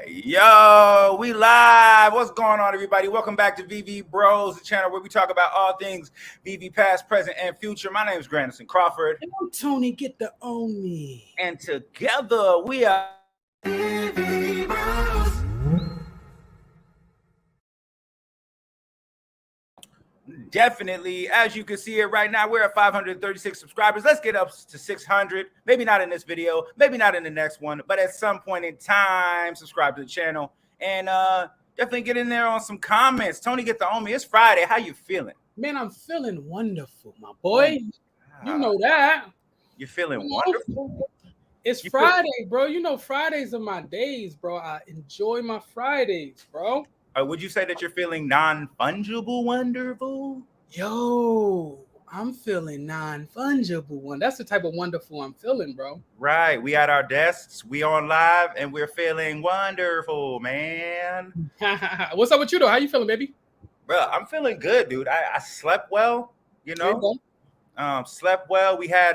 Yo, we live. What's going on, everybody? Welcome back to Veve Bros, the channel where we talk about all things Veve past, present, and future. My name is Grandison Crawford. And I'm Tony, get the own me. And together we are Veve Bros. Definitely, as you can see it right now, we're at 536 subscribers. Let's get up to 600. Maybe not in this video, maybe not in the next one, but at some point in time, subscribe to the channel and definitely get in there on some comments. Tony, get the on me. It's Friday. How you feeling? Man, I'm feeling wonderful, my boy. You know that. You're feeling wonderful. It's Friday, bro. You know Fridays are my days, bro. I enjoy my Fridays, bro. Would you say that you're feeling non-fungible wonderful? Yo, I'm feeling non-fungible one. That's the type of wonderful I'm feeling, bro. Right. We at our desks, we on live, and we're feeling wonderful, man. What's up with you, though? How you feeling, baby? Bro, I'm feeling good, dude. I slept well, you know. Slept well. We had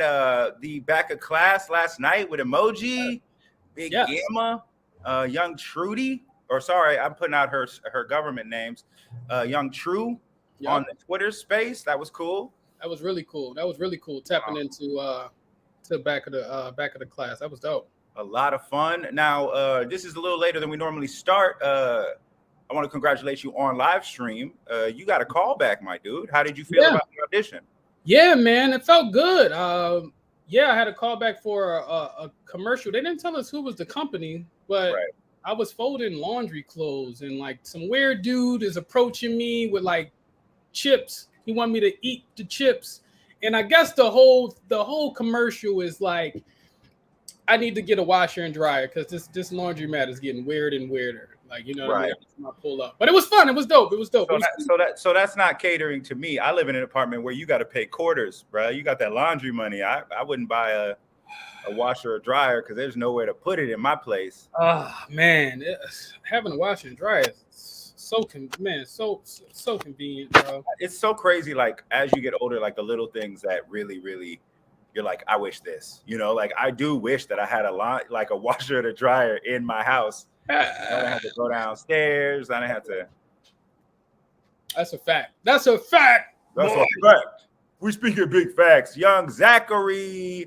the back of class last night with Emoji, Big Gamma, Young Trudy. Or sorry, I'm putting out her government names. Young True on the Twitter space. That was cool. That was really cool. Tapping into to back of the class. That was dope. A lot of fun. Now this is a little later than we normally start. I want to congratulate you on live stream. You got a call back, my dude. How did you feel about the audition? Yeah, man, it felt good. I had a call back for a commercial. They didn't tell us who was the company, but I was folding laundry clothes and like some weird dude is approaching me with like chips. He wanted me to eat the chips. And I guess the whole commercial is like, I need to get a washer and dryer because this laundromat is getting weird and weirder. Like, you know what I mean? I pull up. But it was fun. It was dope. So that's not catering to me. I live in an apartment where you got to pay quarters, bro. You got that laundry money. I wouldn't buy a washer or dryer because there's nowhere to put it in my place. Oh man, having a washer and dryer is so convenient, bro. It's so crazy. Like as you get older, like the little things that really, you're like, I wish this. You know, like I do wish that I had a washer and a dryer in my house. I don't have to go downstairs. I don't have to. That's a fact. That's a fact. We speak of big facts. Young Zachary.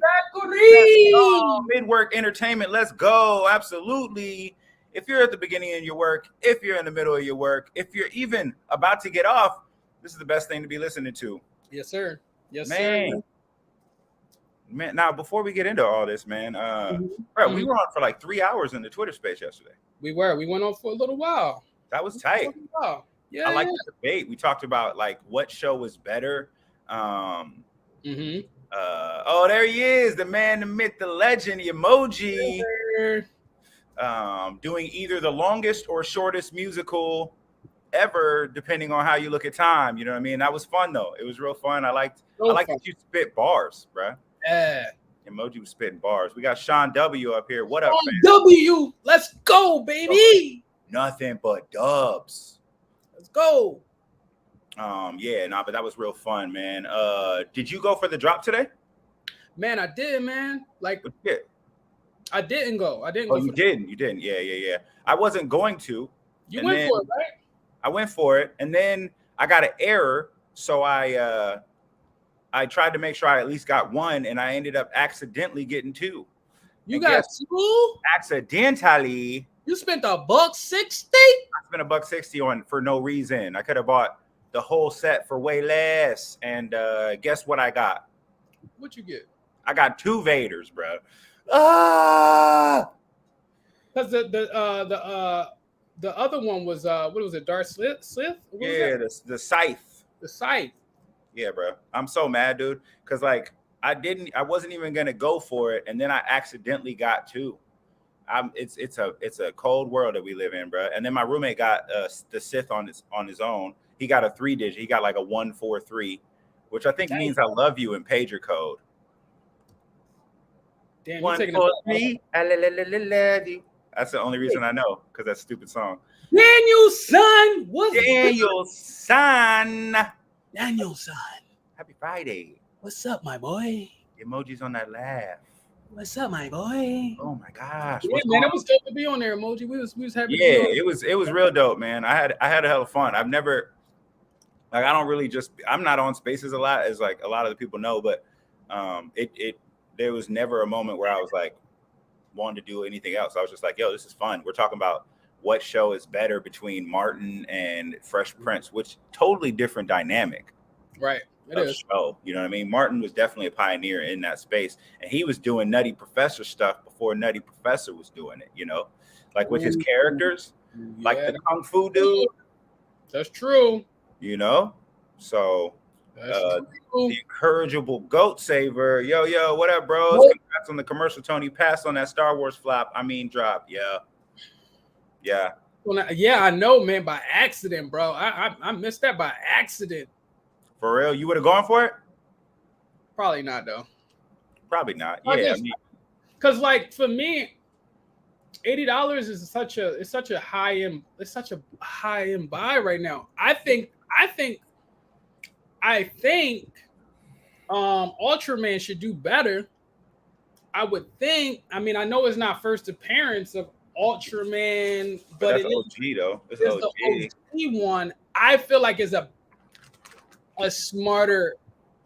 Mid-work entertainment. Let's go. Absolutely. If you're at the beginning of your work, if you're in the middle of your work, if you're even about to get off, this is the best thing to be listening to. Yes, sir. Yes, man. Sir. Man, now before we get into all this, man, bro, we were on for like 3 hours in the Twitter space yesterday. We went on for a little while. That was tight. Yeah, I like the debate. We talked about like what show was better. Oh, there he is, the man, the myth, the legend, the Emoji. Doing either the longest or shortest musical ever, depending on how you look at time. You know what I mean? That was fun though. It was real fun. I liked that you spit bars, bro. Yeah. Emoji was spitting bars. We got Sean W up here. What up, man? W, let's go, baby. Nothing but dubs. Let's go. But that was real fun, man. Did you go for the drop today? Man, I did, man. Like, I didn't go. Oh, you didn't. You didn't. Yeah. I wasn't going to. You went for it, right? I went for it, and then I got an error, so I tried to make sure I at least got one, and I ended up accidentally getting two. You got two? Accidentally. You spent $160? I spent $160 on for no reason. I could have bought the whole set for way less, and guess what I got? What you get? I got two Vaders, bro. Because the other one was what was it? Darth Sith? Yeah, the Scythe. The Scythe. Yeah, bro. I'm so mad, dude. Because like I wasn't even gonna go for it, and then I accidentally got two. It's a cold world that we live in, bro. And then my roommate got the Sith on his own. He got a 3-digit. He got like a 143, which I think means I love you in pager code. Damn, 143. I love you. That's the only reason I know, because that's a stupid song. Daniel son, Daniel son. Happy Friday. What's up, my boy? The emojis on that laugh. What's up, my boy? Oh my gosh. Yeah, man, it was dope to be on there, Emoji. We was happy to be on. It was real dope, man. I had a hell of fun. I've never like I don't really just I'm not on Spaces a lot, as like a lot of the people know, but there was never a moment where I was like wanting to do anything else. I was just like, yo, this is fun. We're talking about what show is better between Martin and Fresh Prince, which totally different dynamic. Right. It is. Show, you know what I mean? Martin was definitely a pioneer in that space, and he was doing Nutty Professor stuff before Nutty Professor was doing it, you know, like with his characters, like the Kung Fu dude. That's true. You know, so the incorrigible goat saver. Yo, what up, bros? What? Congrats on the commercial, Tony. Pass on that Star Wars flop. I mean, drop. Yeah. Well, yeah, I know, man. By accident, bro. I missed that by accident. For real? You would have gone for it? Probably not, though. Probably not. Yeah, because like for me, $80 is such a high end buy right now. I think Ultraman should do better. I would think. I mean, I know it's not first appearance of Ultraman, but it's OG though. It's the OG one. I feel like is a smarter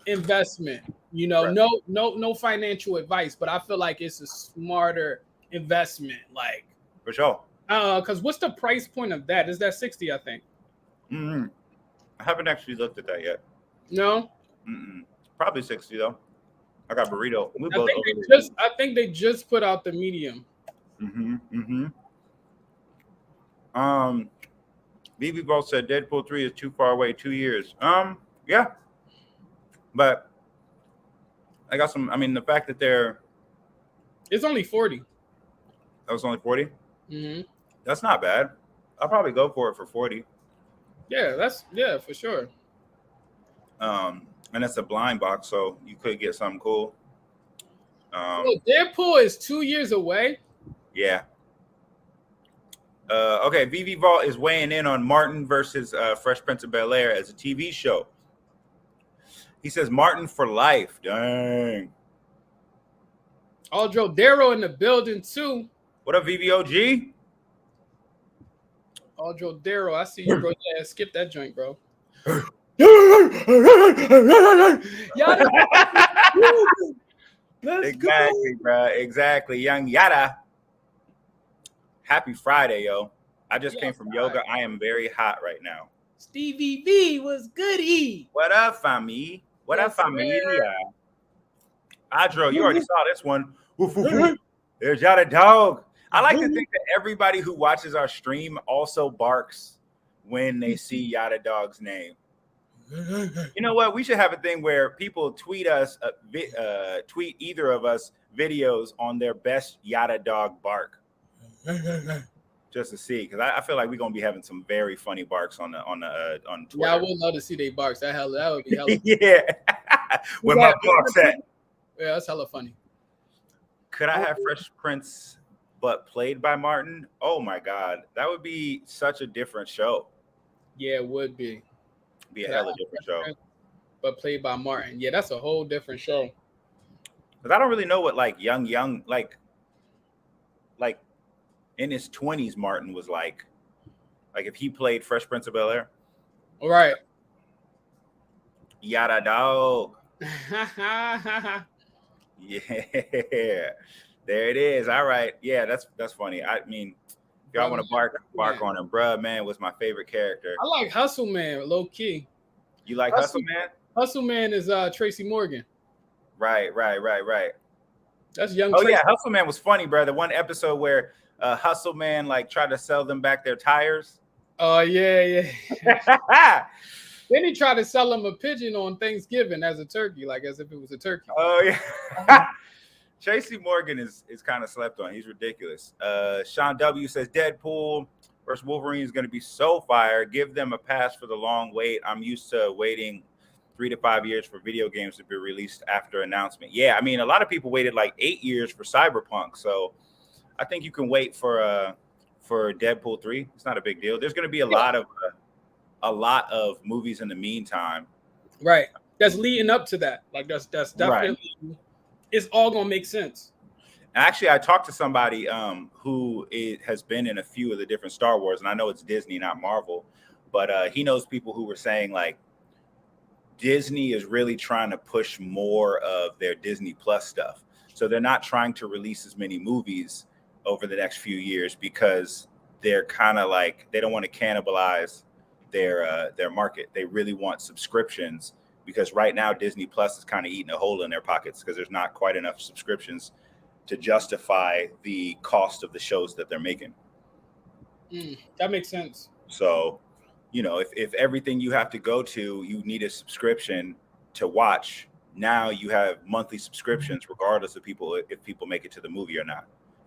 investment. You know, right. no financial advice, but I feel like it's a smarter investment. Like for sure. Because what's the price point of that? Is that 60? I think. Mm-hmm. I haven't actually looked at that yet. No. Probably 60 though. I got burrito. I think they just put out the medium. Veve Bros said Deadpool 3 is too far away. 2 years. Yeah. But I got some. I mean, the fact that it's only 40. That was only 40. Mm-hmm. That's not bad. I'll probably go for it for 40. Yeah, for sure. And it's a blind box, so you could get something cool. Deadpool is 2 years away. Yeah. Okay, Veve Bros is weighing in on Martin versus Fresh Prince of Bel-Air as a TV show. He says Martin for life. Dang. Aldro Darrow in the building too. What up, VVOG? Aldro Darrow, I see you, bro. Yeah, skip that joint, bro. Exactly, bro. Exactly. Young Yada. Happy Friday, yo. I just came from yoga. I am very hot right now. Stevie V was goody. What up, fami? What up, familia? Adro, you already saw this one. There's Yada Dog. I like to think that everybody who watches our stream also barks when they see Yada Dog's name. You know what? We should have a thing where people tweet us, tweet either of us videos on their best Yada Dog bark, just to see, because I feel like we're gonna be having some very funny barks on Twitter. Yeah, I would love to see they barks. That would be hella. Yeah, where my barks at? Yeah, that's hella funny. Could I have Fresh Prince but played by Martin? Oh my God, that would be such a different show. Yeah, it would be. Be a hella different show. But played by Martin. Yeah, that's a whole different show. Because I don't really know what like young like in his 20s Martin was like if he played Fresh Prince of Bel-Air. All right. Yada Dog. Yeah, there it is. All right. Yeah, that's funny. I mean, if y'all want to bark on him, bruh, man, was my favorite character. I like Hustle Man, low key. You like Hustle Man? Hustle Man is Tracy Morgan. Right. That's young. Oh, Tracy. Yeah, Hustle Man was funny, bro. The one episode where Hustle Man like tried to sell them back their tires. Oh, yeah. Then he tried to sell them a pigeon on Thanksgiving as a turkey, like as if it was a turkey. Oh, yeah. Tracy Morgan is kind of slept on. He's ridiculous. Sean W says Deadpool versus Wolverine is going to be so fire. Give them a pass for the long wait. I'm used to waiting 3 to 5 years for video games to be released after announcement. Yeah, I mean, a lot of people waited like 8 years for Cyberpunk. So I think you can wait for Deadpool 3. It's not a big deal. There's going to be a lot of movies in the meantime. Right. That's leading up to that. Like that's definitely. Right. It's all gonna make sense. Actually, I talked to somebody who has been in a few of the different Star Wars, and I know it's Disney, not Marvel, but he knows people who were saying like Disney is really trying to push more of their Disney Plus stuff. So they're not trying to release as many movies over the next few years because they're kind of like they don't want to cannibalize their market. They really want subscriptions because right now Disney Plus is kind of eating a hole in their pockets because there's not quite enough subscriptions to justify the cost of the shows that they're making. That makes sense. So, you know, if everything you have to go to, you need a subscription to watch. Now you have monthly subscriptions, regardless of if people make it to the movie or not,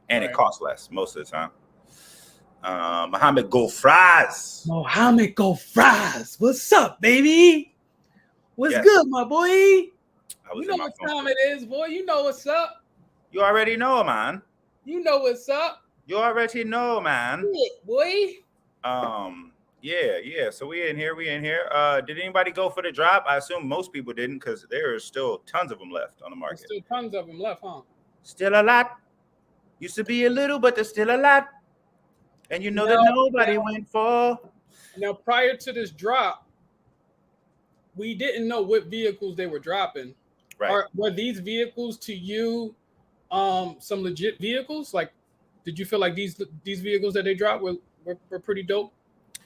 and it costs less most of the time. Mohammed Go Fries. Mohammed Go Fries. What's up, baby? What's good, my boy? You know what time it is, boy. You know what's up. You already know, man. You know what's up. You already know, man. Yeah, boy. Yeah. So we in here. Did anybody go for the drop? I assume most people didn't because there are still tons of them left on the market. There's still tons of them left, huh? Still a lot. Used to be a little, but there's still a lot. And you know that nobody went for. Now, prior to this drop, we didn't know what vehicles they were dropping. Right. Were these vehicles to you some legit vehicles? Like, did you feel like these vehicles that they dropped were pretty dope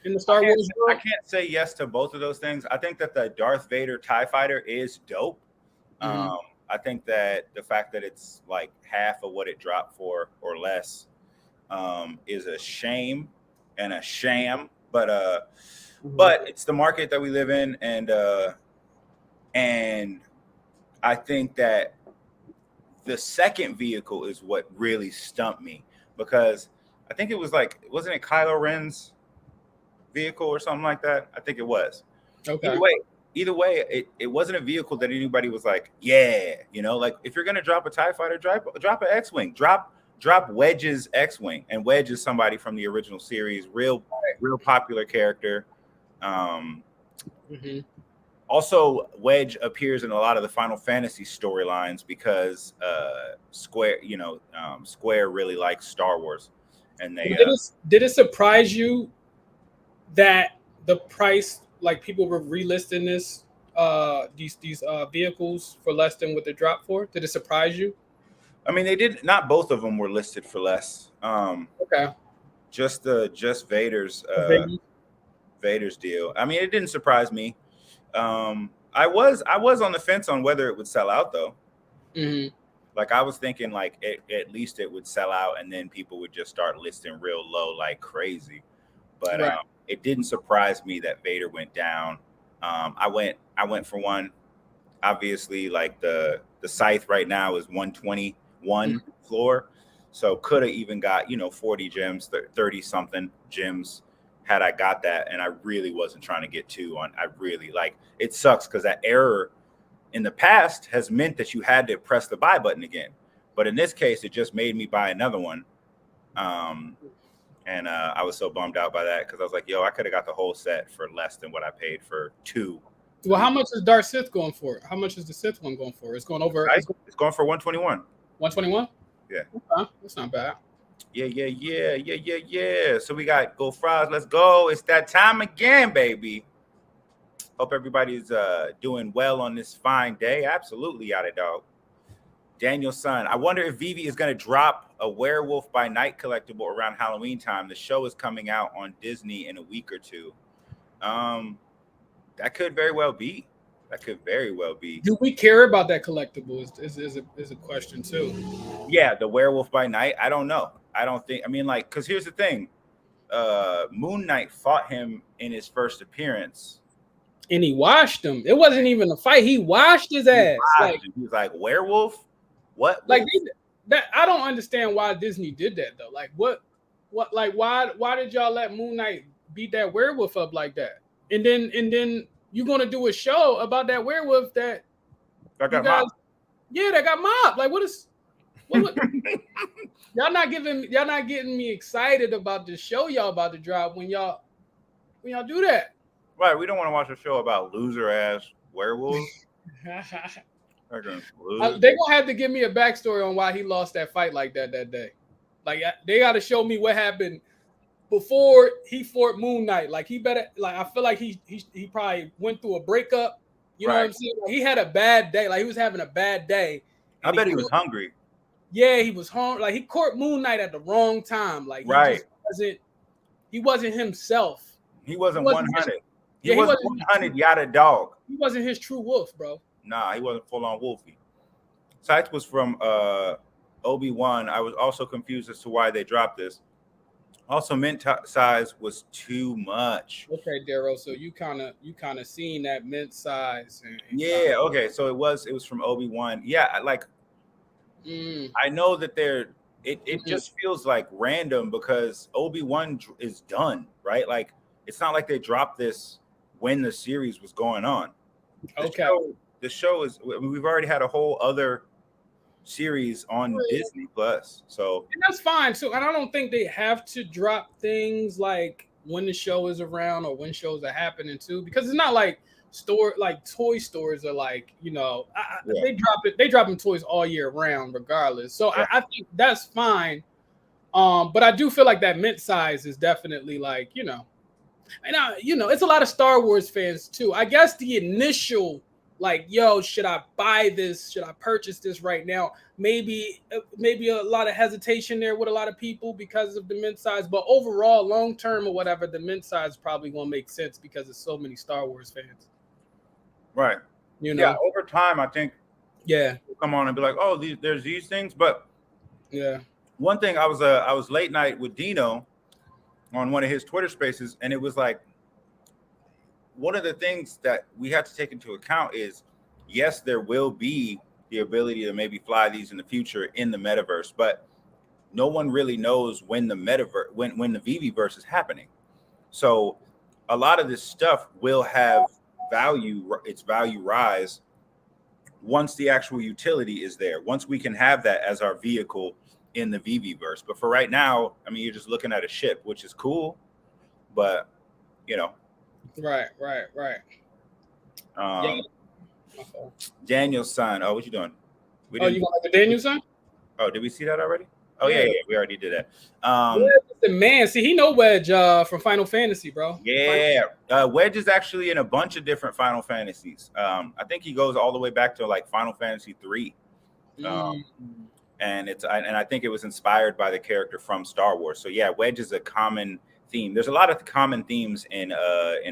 in the Star Wars world? I can't say yes to both of those things. I think that the Darth Vader TIE Fighter is dope. I think that the fact that it's like half of what it dropped for or less is a shame and a sham. But it's the market that we live in, and I think that the second vehicle is what really stumped me because I think it was like, wasn't it Kylo Ren's vehicle or something like that? I think it was. Okay. Either way, it wasn't a vehicle that anybody was like, yeah, you know, like if you're gonna drop a TIE Fighter, drop an X-Wing, drop Wedge's X-Wing, and Wedge is somebody from the original series, real popular character. Also, Wedge appears in a lot of the Final Fantasy storylines because Square really likes Star Wars, and they did it surprise you that the price, like people were relisting these vehicles for less than what they dropped for? Did it surprise you? I mean, they did. Not both of them were listed for less. Okay. Just Vader's deal. I mean, it didn't surprise me. I was on the fence on whether it would sell out though. Like I was thinking like at least it would sell out and then people would just start listing real low like crazy. But it didn't surprise me that Vader went down. I went for one. Obviously, like the scythe right now is 121 floor. So could have even got, 40 gems, 30 something gems had I got that. And I really wasn't trying to get two on. I really it sucks because that error in the past has meant that you had to press the buy button again. But in this case, it just made me buy another one. And I was so bummed out by that because I was like, yo, I could have got the whole set for less than what I paid for two. Well, how much is Darth Sith going for? How much is the Sith one going for? It's going over. It's going for 121. 121? Yeah. Okay. That's not bad. Yeah. So we got Go Fries. Let's go. It's that time again, baby. Hope everybody's doing well on this fine day. Absolutely, Yada Dog. Daniel Son. I wonder if Veve is going to drop a Werewolf by Night collectible around Halloween time. The show is coming out on Disney in a week or two. That could very well be. Do we care about that collectible? Is a question too. Yeah, the Werewolf by Night. I don't know. Because here's the thing. Moon Knight fought him in his first appearance. And he washed him. It wasn't even a fight. He washed his ass. He was like, werewolf? What? Like that? I don't understand why Disney did that though. Like what? Like why did y'all let Moon Knight beat that werewolf up like that? And then you're gonna do a show about that werewolf that got mobbed. Yeah, that got mobbed. Like what? Y'all not getting me excited about the show y'all about to drop when y'all do that. Right, we don't want to watch a show about loser ass werewolves. They gonna have to give me a backstory on why he lost that fight like that day. Like they got to show me what happened before he fought Moon Knight. Like he better. Like I feel like he probably went through a breakup. You know what I'm saying? Like, he had a bad day. Like he was having a bad day. I bet he was hungry. Yeah, he was hungry. Like he caught Moon Knight at the wrong time. Like he just wasn't. He wasn't himself. He wasn't 100. He wasn't 100 yada dog. He wasn't his true wolf, bro. Nah, he wasn't full on wolfy. Sights was from Obi-Wan. I was also confused as to why they dropped this. Also, mint size was too much. Okay, Darrow. So you kind of seen that mint size. Yeah. Okay. So it was from Obi-Wan. Yeah. Like, I know that it just feels like random because Obi-Wan is done, right? Like, it's not like they dropped this when the series was going on. The show is. We've already had a whole other series on Disney Plus, so and that's fine. So, and I don't think they have to drop things like when the show is around or when shows are happening too, because it's not like toy stores are like, you know, they dropping toys all year round regardless. So I think that's fine. But I do feel like that mint size is definitely like, you know, and it's a lot of Star Wars fans too. I guess the initial like, yo, should I buy this? Should I purchase this right now? Maybe a lot of hesitation there with a lot of people because of the mint size. But overall, long term or whatever, the mint size is probably gonna make sense because there's so many Star Wars fans. Right. You know. Yeah. Over time, I think. Yeah. We'll come on and be like, oh, there's these things, but. Yeah. One thing I was late night with Dino on one of his Twitter spaces, and it was like. One of the things that we have to take into account is, yes, there will be the ability to maybe fly these in the future in the metaverse, but no one really knows when the metaverse, when the Veve verse is happening. So a lot of this stuff will have its value rise once the actual utility is there, once we can have that as our vehicle in the Veve verse. But for right now, I mean, you're just looking at a ship, which is cool, but you know. Right. Daniel's son. Oh, what you doing? You want like the Daniel's son? Oh, did we see that already? Oh yeah, we already did that. The man, see, he know Wedge from Final Fantasy, bro. Yeah, Wedge is actually in a bunch of different Final Fantasies. I think he goes all the way back to like Final Fantasy 3. And I think it was inspired by the character from Star Wars. So yeah, Wedge is a common theme. There's a lot of common themes in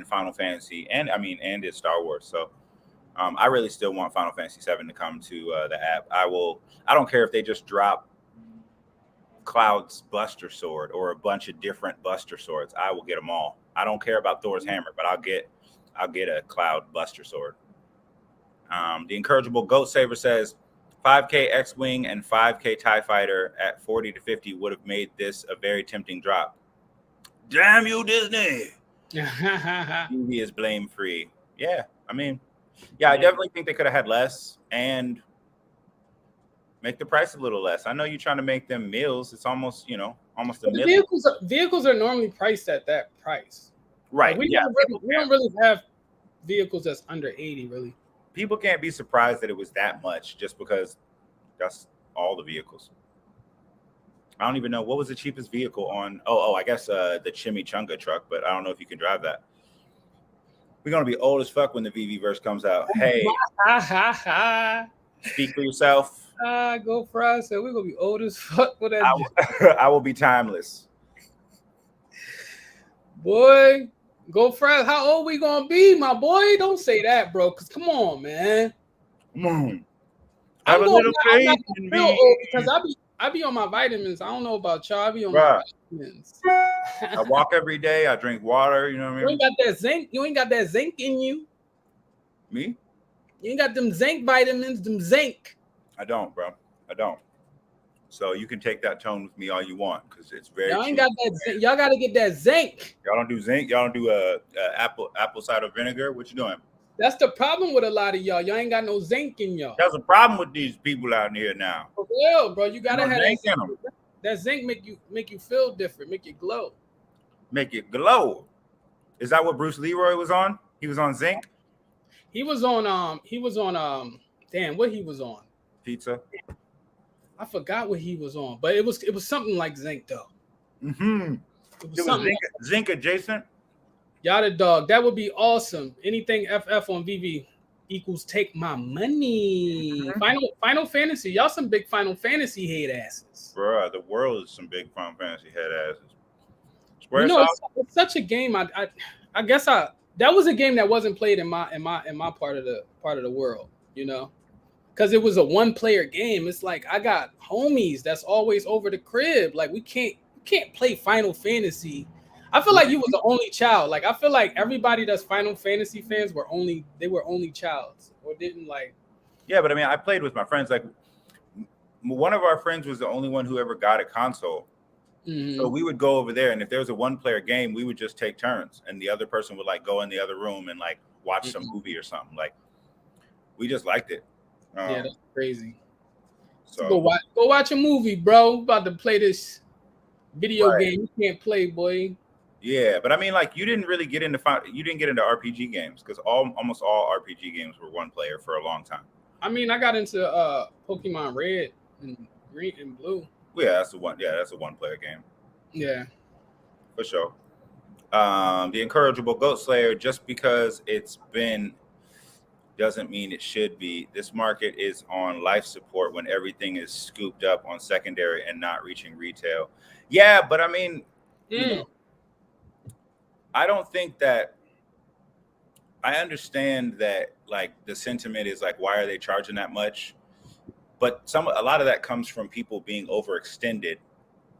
Final Fantasy and in Star Wars. So I really still want Final Fantasy 7 to come to the app. I don't care if they just drop Cloud's Buster Sword or a bunch of different Buster Swords. I will get them all. I don't care about Thor's hammer, but I'll get a Cloud Buster Sword. The Incorrigible Goat Saver says 5K X-Wing and 5K TIE Fighter at 40 to 50 would have made this a very tempting drop. Damn you, Disney. Movie is blame free. Yeah, I mean, I definitely think they could have had less and make the price a little less. I know you're trying to make them meals. It's almost, almost a million. Vehicles are normally priced at that price. Right. Like we don't really have vehicles that's under 80, really. People can't be surprised that it was that much just because that's all the vehicles. I don't even know what was the cheapest vehicle on. I guess the Chimichanga truck, but I don't know if you can drive that. We're gonna be old as fuck when the Veve verse comes out. Hey, speak for yourself. Go for us. We're gonna be old as fuck with that. I will be timeless. Boy, go for us. How old we gonna be, my boy? Don't say that, bro. Cause come on, man. Come on. Have a little faith in me. Because I be on my vitamins. I don't know about y'all. I be on my vitamins. I walk every day. I drink water. You know what I mean? You ain't got that zinc. You ain't got that zinc in you. Me? You ain't got them zinc vitamins. Them zinc. I don't, bro. I don't. So you can take that tone with me all you want because it's very. Y'all ain't got that. Zinc. Y'all got to get that zinc. Y'all don't do zinc. Y'all don't do apple cider vinegar. What you doing? That's the problem with a lot of y'all. Y'all ain't got no zinc in y'all. That's a problem with these people out here now. For real, bro. You gotta have zinc in them. That zinc make you feel different, make you glow. Make it glow. Is that what Bruce Leroy was on? He was on zinc. He was on Damn, what he was on? Pizza. I forgot what he was on, but it was something like Zinc though. Mm-hmm. It was Zinc adjacent. Yada dog. That would be awesome. Anything FF on VV equals take my money. Mm-hmm. Final Fantasy. Y'all some big Final Fantasy hate asses. Bruh, the world is some big Final Fantasy head asses. It's such a game. I guess that was a game that wasn't played in my part of the world, you know, because it was a one player game. It's like I got homies that's always over the crib. Like we can't play Final Fantasy. I feel like you was the only child. Like I feel like everybody that's Final Fantasy fans were only childs or didn't like. Yeah, but I mean, I played with my friends. Like one of our friends was the only one who ever got a console. Mm-hmm. So we would go over there, and if there was a one-player game, we would just take turns, and the other person would like go in the other room and like watch some movie or something. Like we just liked it. Yeah, that's crazy. So go watch a movie, bro. About to play this video game you can't play, boy. Yeah, but I mean, like you didn't get into RPG games because almost all RPG games were one player for a long time. I mean, I got into Pokemon Red and Green and Blue. Yeah, that's a one-player game. Yeah, for sure. The Incorrigible Goat Slayer, just because it's been doesn't mean it should be. This market is on life support when everything is scooped up on secondary and not reaching retail. Yeah, but I mean, you know, I don't think that. I understand that like the sentiment is like, why are they charging that much? But a lot of that comes from people being overextended,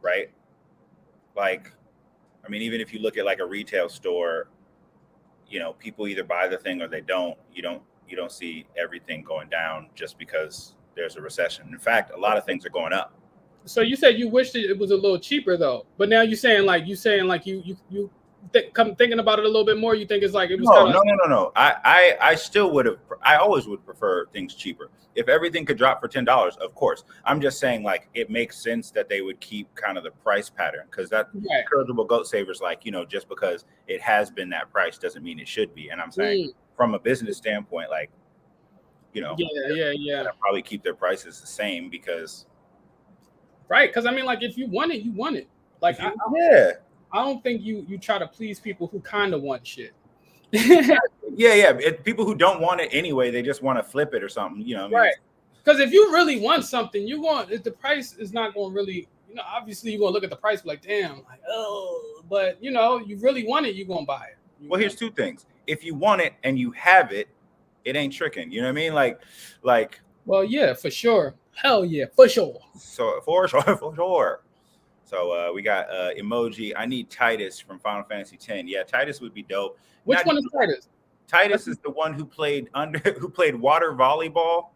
right? Like, I mean, even if you look at like a retail store, you know, people either buy the thing or they don't. You don't see everything going down just because there's a recession. In fact, a lot of things are going up. So you said you wished it was a little cheaper though, but now you're saying like you thinking about it a little bit more. You think it's like it was no. I still would have. I always would prefer things cheaper. If everything could drop for $10, of course. I'm just saying like it makes sense that they would keep kind of the price pattern because that Incorrigible Goat Saver's like, you know, just because it has been that price doesn't mean it should be. And I'm saying from a business standpoint, like, you know, yeah, probably keep their prices the same because. Right, because I mean, like if you want it, you want it. Like I don't think you try to please people who kind of want shit. yeah. People who don't want it anyway, they just want to flip it or something, you know. Right. Because if you really want something, if the price is not going to really, you know, obviously you're going to look at the price like, damn, like, oh, but you know, you really want it, you're going to buy it. Well, here's two things. If you want it and you have it, it ain't tricking. You know what I mean? Like. Well, yeah, for sure. Hell yeah, for sure. So for sure. So we got emoji. I need Titus from Final Fantasy X. Yeah, Titus would be dope. Which one is Titus? Titus is the one who played water volleyball,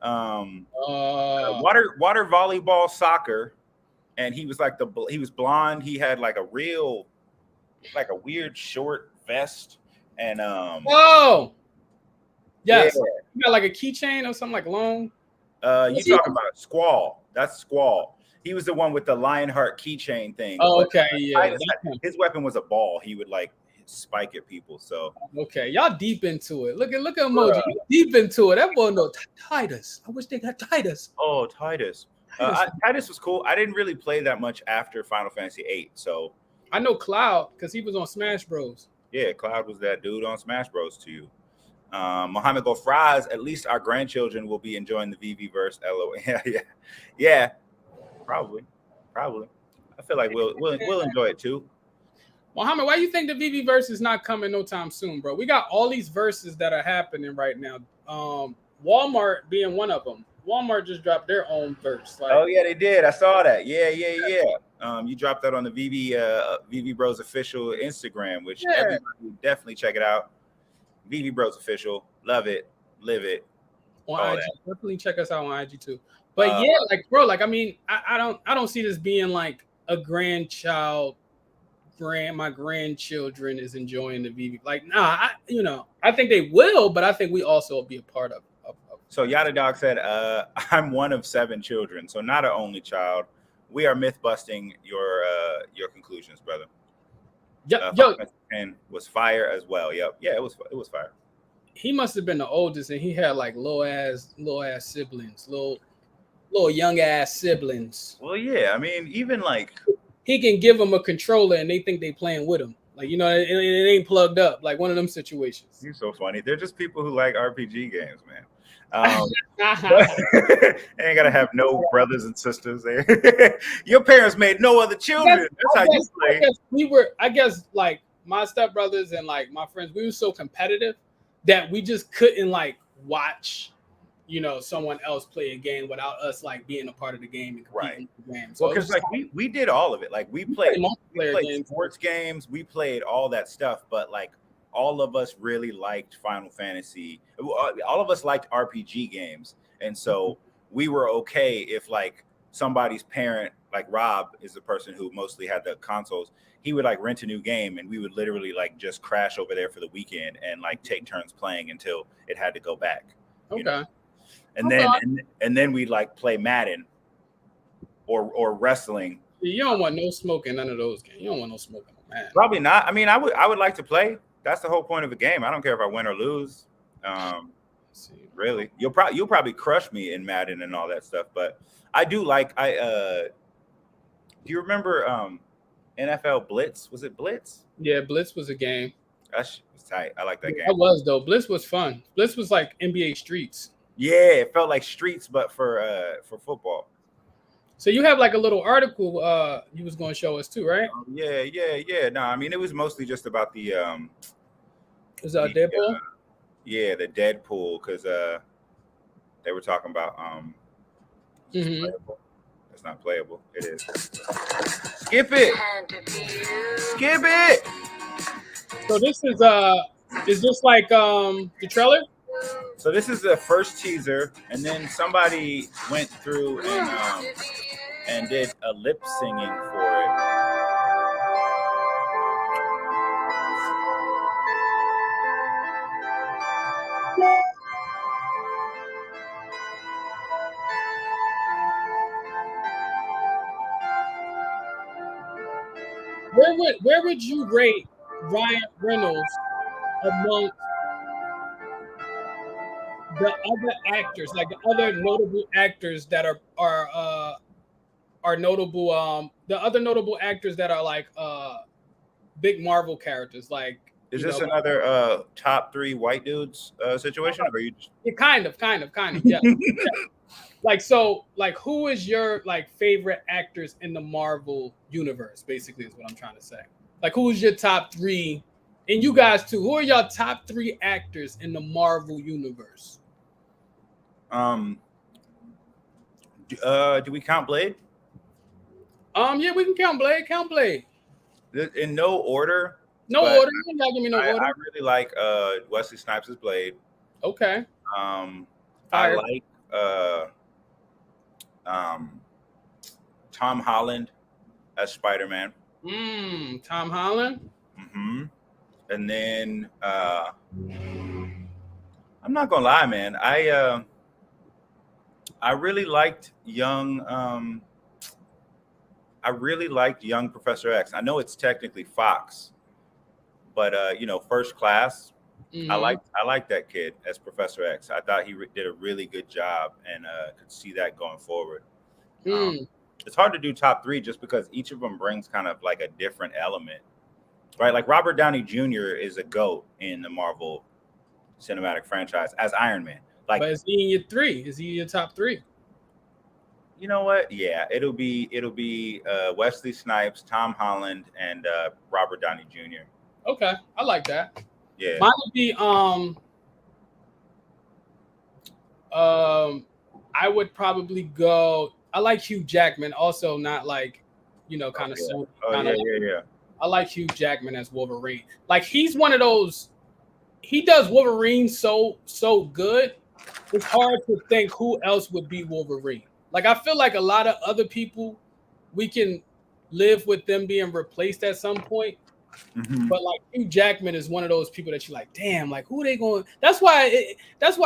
water volleyball soccer, and he was like he was blonde. He had like a weird short vest and Oh, yes, you got like a keychain or something like long. You talking about Squall? That's Squall. He was the one with the Lionheart keychain thing. Oh, okay, yeah. His weapon was a ball. He would like spike at people. So okay, y'all deep into it. Look at emoji. Deep into it. That boy no Titus. I wish they got Titus. Oh, Titus. Titus was cool. I didn't really play that much after Final Fantasy VIII. So I know Cloud because he was on Smash Bros. Yeah, Cloud was that dude on Smash Bros. To you. Mohammed Gofraz, at least our grandchildren will be enjoying the Veve verse. LOL. Yeah. Probably. I feel like we'll enjoy it too. Mohammed, why do you think the Veve verse is not coming no time soon, bro? We got all these verses that are happening right now. Walmart being one of them. Walmart just dropped their own verse. Like, oh yeah, they did. I saw that. Yeah. You dropped that on the Veve Bros official Instagram, which everybody definitely check it out. Veve Bros official, love it, live it. On IG, definitely check us out on IG too. But like, bro, like I mean, I don't see this being like a grandchild. My grandchildren is enjoying the Veve. Like, nah, I think they will, but I think we also will be a part of. So Yada Dog said, I'm one of 7 children, so not an only child. We are myth busting your conclusions, brother. Yo, and was fire as well. Yep. Yeah, it was fire. he must have been the oldest, and he had like little ass siblings, little young ass siblings. Well, yeah, I mean, even like he can give them a controller, and they think they playing with him. Like, you know, it ain't plugged up. Like one of them situations. You're so funny. They're just people who like RPG games, man. Ain't gotta have no brothers and sisters there. Your parents made no other children. That's how you play. I guess like my stepbrothers and like my friends, we were so competitive that we just couldn't like watch, you know, someone else play a game without us like being a part of the game and competing in the game. So well, because like we did all of it. Like we played sports games, we played all that stuff, but like all of us really liked Final Fantasy. All of us liked RPG games. And so we were okay if like somebody's parent, like Rob is the person who mostly had the consoles, he would like rent a new game and we would literally like just crash over there for the weekend and like take turns playing until it had to go back. Okay. Know? And then we'd like play Madden or wrestling. You don't want no smoking, none of those games. You don't want no smoking on Madden. Probably not. I mean, I would like to play. That's the whole point of a game. I don't care if I win or lose. Really, you'll probably crush me in Madden and all that stuff. But I do like do you remember NFL Blitz? Was it Blitz? Yeah, Blitz was a game. That's tight. I like that game. That was though. Blitz was fun. Blitz was like NBA Streets. Yeah, it felt like Streets, but for football. So you have like a little article you was going to show us too, right? Yeah. No, I mean it was mostly just about the is that Deadpool? Yeah, the Deadpool, because they were talking about it's not playable. It is. Skip it. Skip it. So this is this like the trailer? So this is the first teaser, and then somebody went through and did a lip singing for it. Where would you rate Ryan Reynolds among the other actors, like the other notable actors that are notable? The other notable actors that are like big Marvel characters, like. Is this another top 3 white dudes situation, or are you just... Yeah, kind of, yeah. Like, so, like, who is your like favorite actors in the Marvel universe? Basically, is what I'm trying to say. Like, who is your top 3, and you guys too? Who are your top 3 actors in the Marvel universe? Do we count Blade? Yeah, we can count Blade. Count Blade. In no order. No order. You gotta give me no order. I really like Wesley Snipes as Blade. Okay. I like Tom Holland as Spider-Man. Tom Holland. Mm-hmm. And then I'm not gonna lie, man. I really liked young. I really liked young Professor X. I know it's technically Fox, but you know, First Class. Mm-hmm. I liked that kid as Professor X. I thought he did a really good job, and could see that going forward. It's hard to do top 3 just because each of them brings kind of like a different element, right? Like Robert Downey Jr. is a GOAT in the Marvel Cinematic franchise as Iron Man. Like, but is he in your 3? Is he your top 3? You know what? Yeah, it'll be Wesley Snipes, Tom Holland, and Robert Downey Jr. Okay, I like that. Yeah, mine would be I would probably go. I like Hugh Jackman, also not like, you know, kind of so. Yeah. I like Hugh Jackman as Wolverine. Like, he's one of those. He does Wolverine so good. It's hard to think who else would be Wolverine. Like, I feel like a lot of other people, we can live with them being replaced at some point. Mm-hmm. But like Hugh Jackman is one of those people that you're like, damn, like who are they going? That's why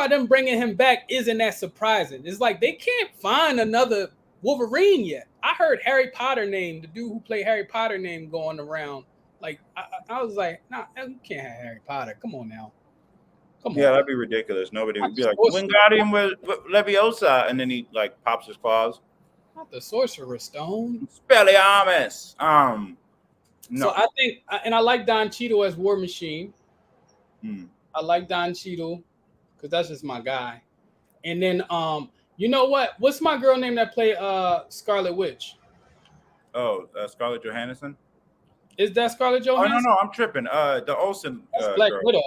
them bringing him back isn't that surprising. It's like they can't find another Wolverine yet. I heard Harry Potter name, the dude who played Harry Potter name going around. Like I was like, nah, you can't have Harry Potter. Come on now. Come on. Yeah, that'd be ridiculous. Nobody would be like, Wingardium Leviosa, and then he like pops his claws. Not the Sorcerer's Stone. Expelliarmus. No. So I think, and I like Don Cheadle as War Machine. Hmm. I like Don Cheadle because that's just my guy. And then, you know what? What's my girl name that played Scarlet Witch? Oh, Scarlett Johansson. Is that Scarlett Johansson? Oh no, I'm tripping. The Olsen Black girl. Widow.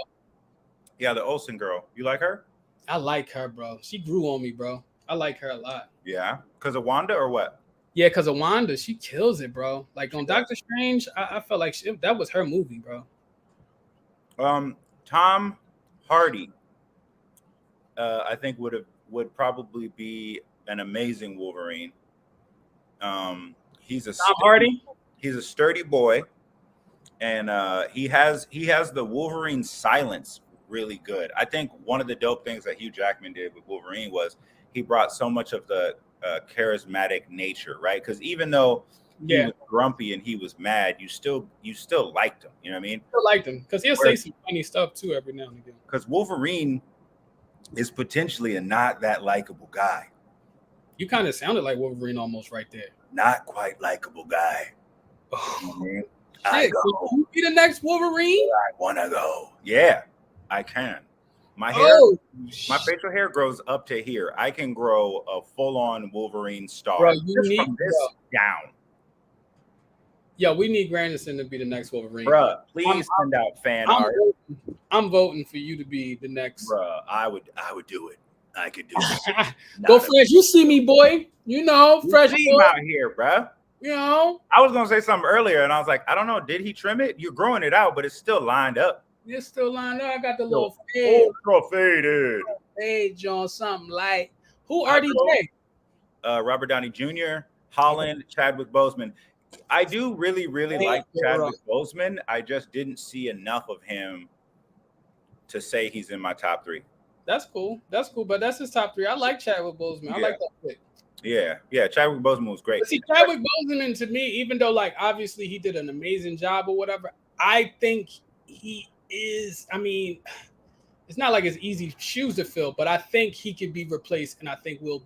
Yeah, the Olsen girl. You like her? I like her, bro. She grew on me, bro. I like her a lot. Yeah, because of Wanda or what? Yeah, because of Wanda, she kills it, bro. Like on Doctor Strange, I felt like that was her movie, bro. Tom Hardy, I think would probably be an amazing Wolverine. He's a Tom Hardy. He's a sturdy boy, and he has the Wolverine silence really good. I think one of the dope things that Hugh Jackman did with Wolverine was he brought so much of the charismatic nature, right? Because even though he was grumpy and he was mad, you still liked him. You know what I mean? Still liked him because he'll say some funny stuff too every now and again. Because Wolverine is potentially a not that likable guy. You kind of sounded like Wolverine almost right there. Not quite likable guy. I go. Can you be the next Wolverine? I want to go. Yeah, I can. My facial hair grows up to here. I can grow a full-on Wolverine star. Bro, from this down. Yeah, we need Granderson to be the next Wolverine. Bruh, please send out fan art. I'm voting for you to be the next. Bruh, I would do it. I could do it. Go Fresh. You see me, boy. You know, Fresh out here, bruh. You know, I was gonna say something earlier, and I was like, I don't know. Did he trim it? You're growing it out, but it's still lined up. It's still lined up. I got the little fade. Faded. Fade, John, something like. Who RDJ? Robert Downey Jr., Holland, Chadwick Boseman. I do really like Chadwick Boseman. I just didn't see enough of him to say he's in my top 3. That's cool. But that's his top 3. I like Chadwick Boseman. I like that pick. Yeah. Chadwick Boseman was great. But see, Chadwick Boseman, to me, even though like obviously he did an amazing job or whatever, I think he is. I mean, it's not like it's easy shoes to fill, but I think he could be replaced, and I think we'll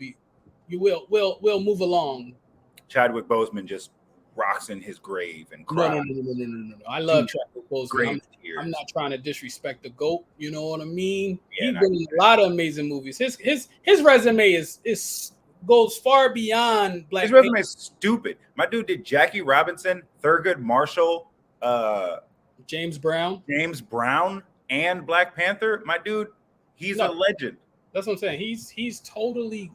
move along. Chadwick Boseman just rocks in his grave and cries. No. I love Chadwick Boseman. I'm not trying to disrespect the GOAT. You know what I mean? He's been in a lot of amazing movies. His resume goes far beyond Black. His resume is stupid. My dude did Jackie Robinson, Thurgood Marshall, James Brown, and Black Panther. My dude, he's a legend. That's what I'm saying. He's totally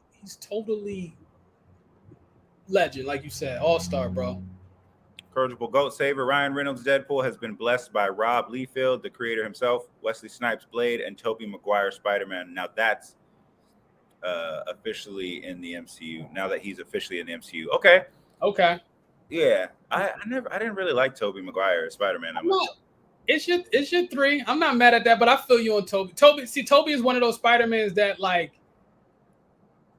legend, like you said, all-star, bro. Corrigible GOAT saver Ryan Reynolds' Deadpool has been blessed by Rob Liefeld, the creator himself, Wesley Snipes' Blade, and Tobey Maguire Spider-Man. Now that's officially in the MCU. Now that he's officially in the MCU. Okay. Yeah. I didn't really like Tobey Maguire Spider-Man. It's your 3. I'm not mad at that, but I feel you on Tobey. Tobey is one of those Spider-Mans that like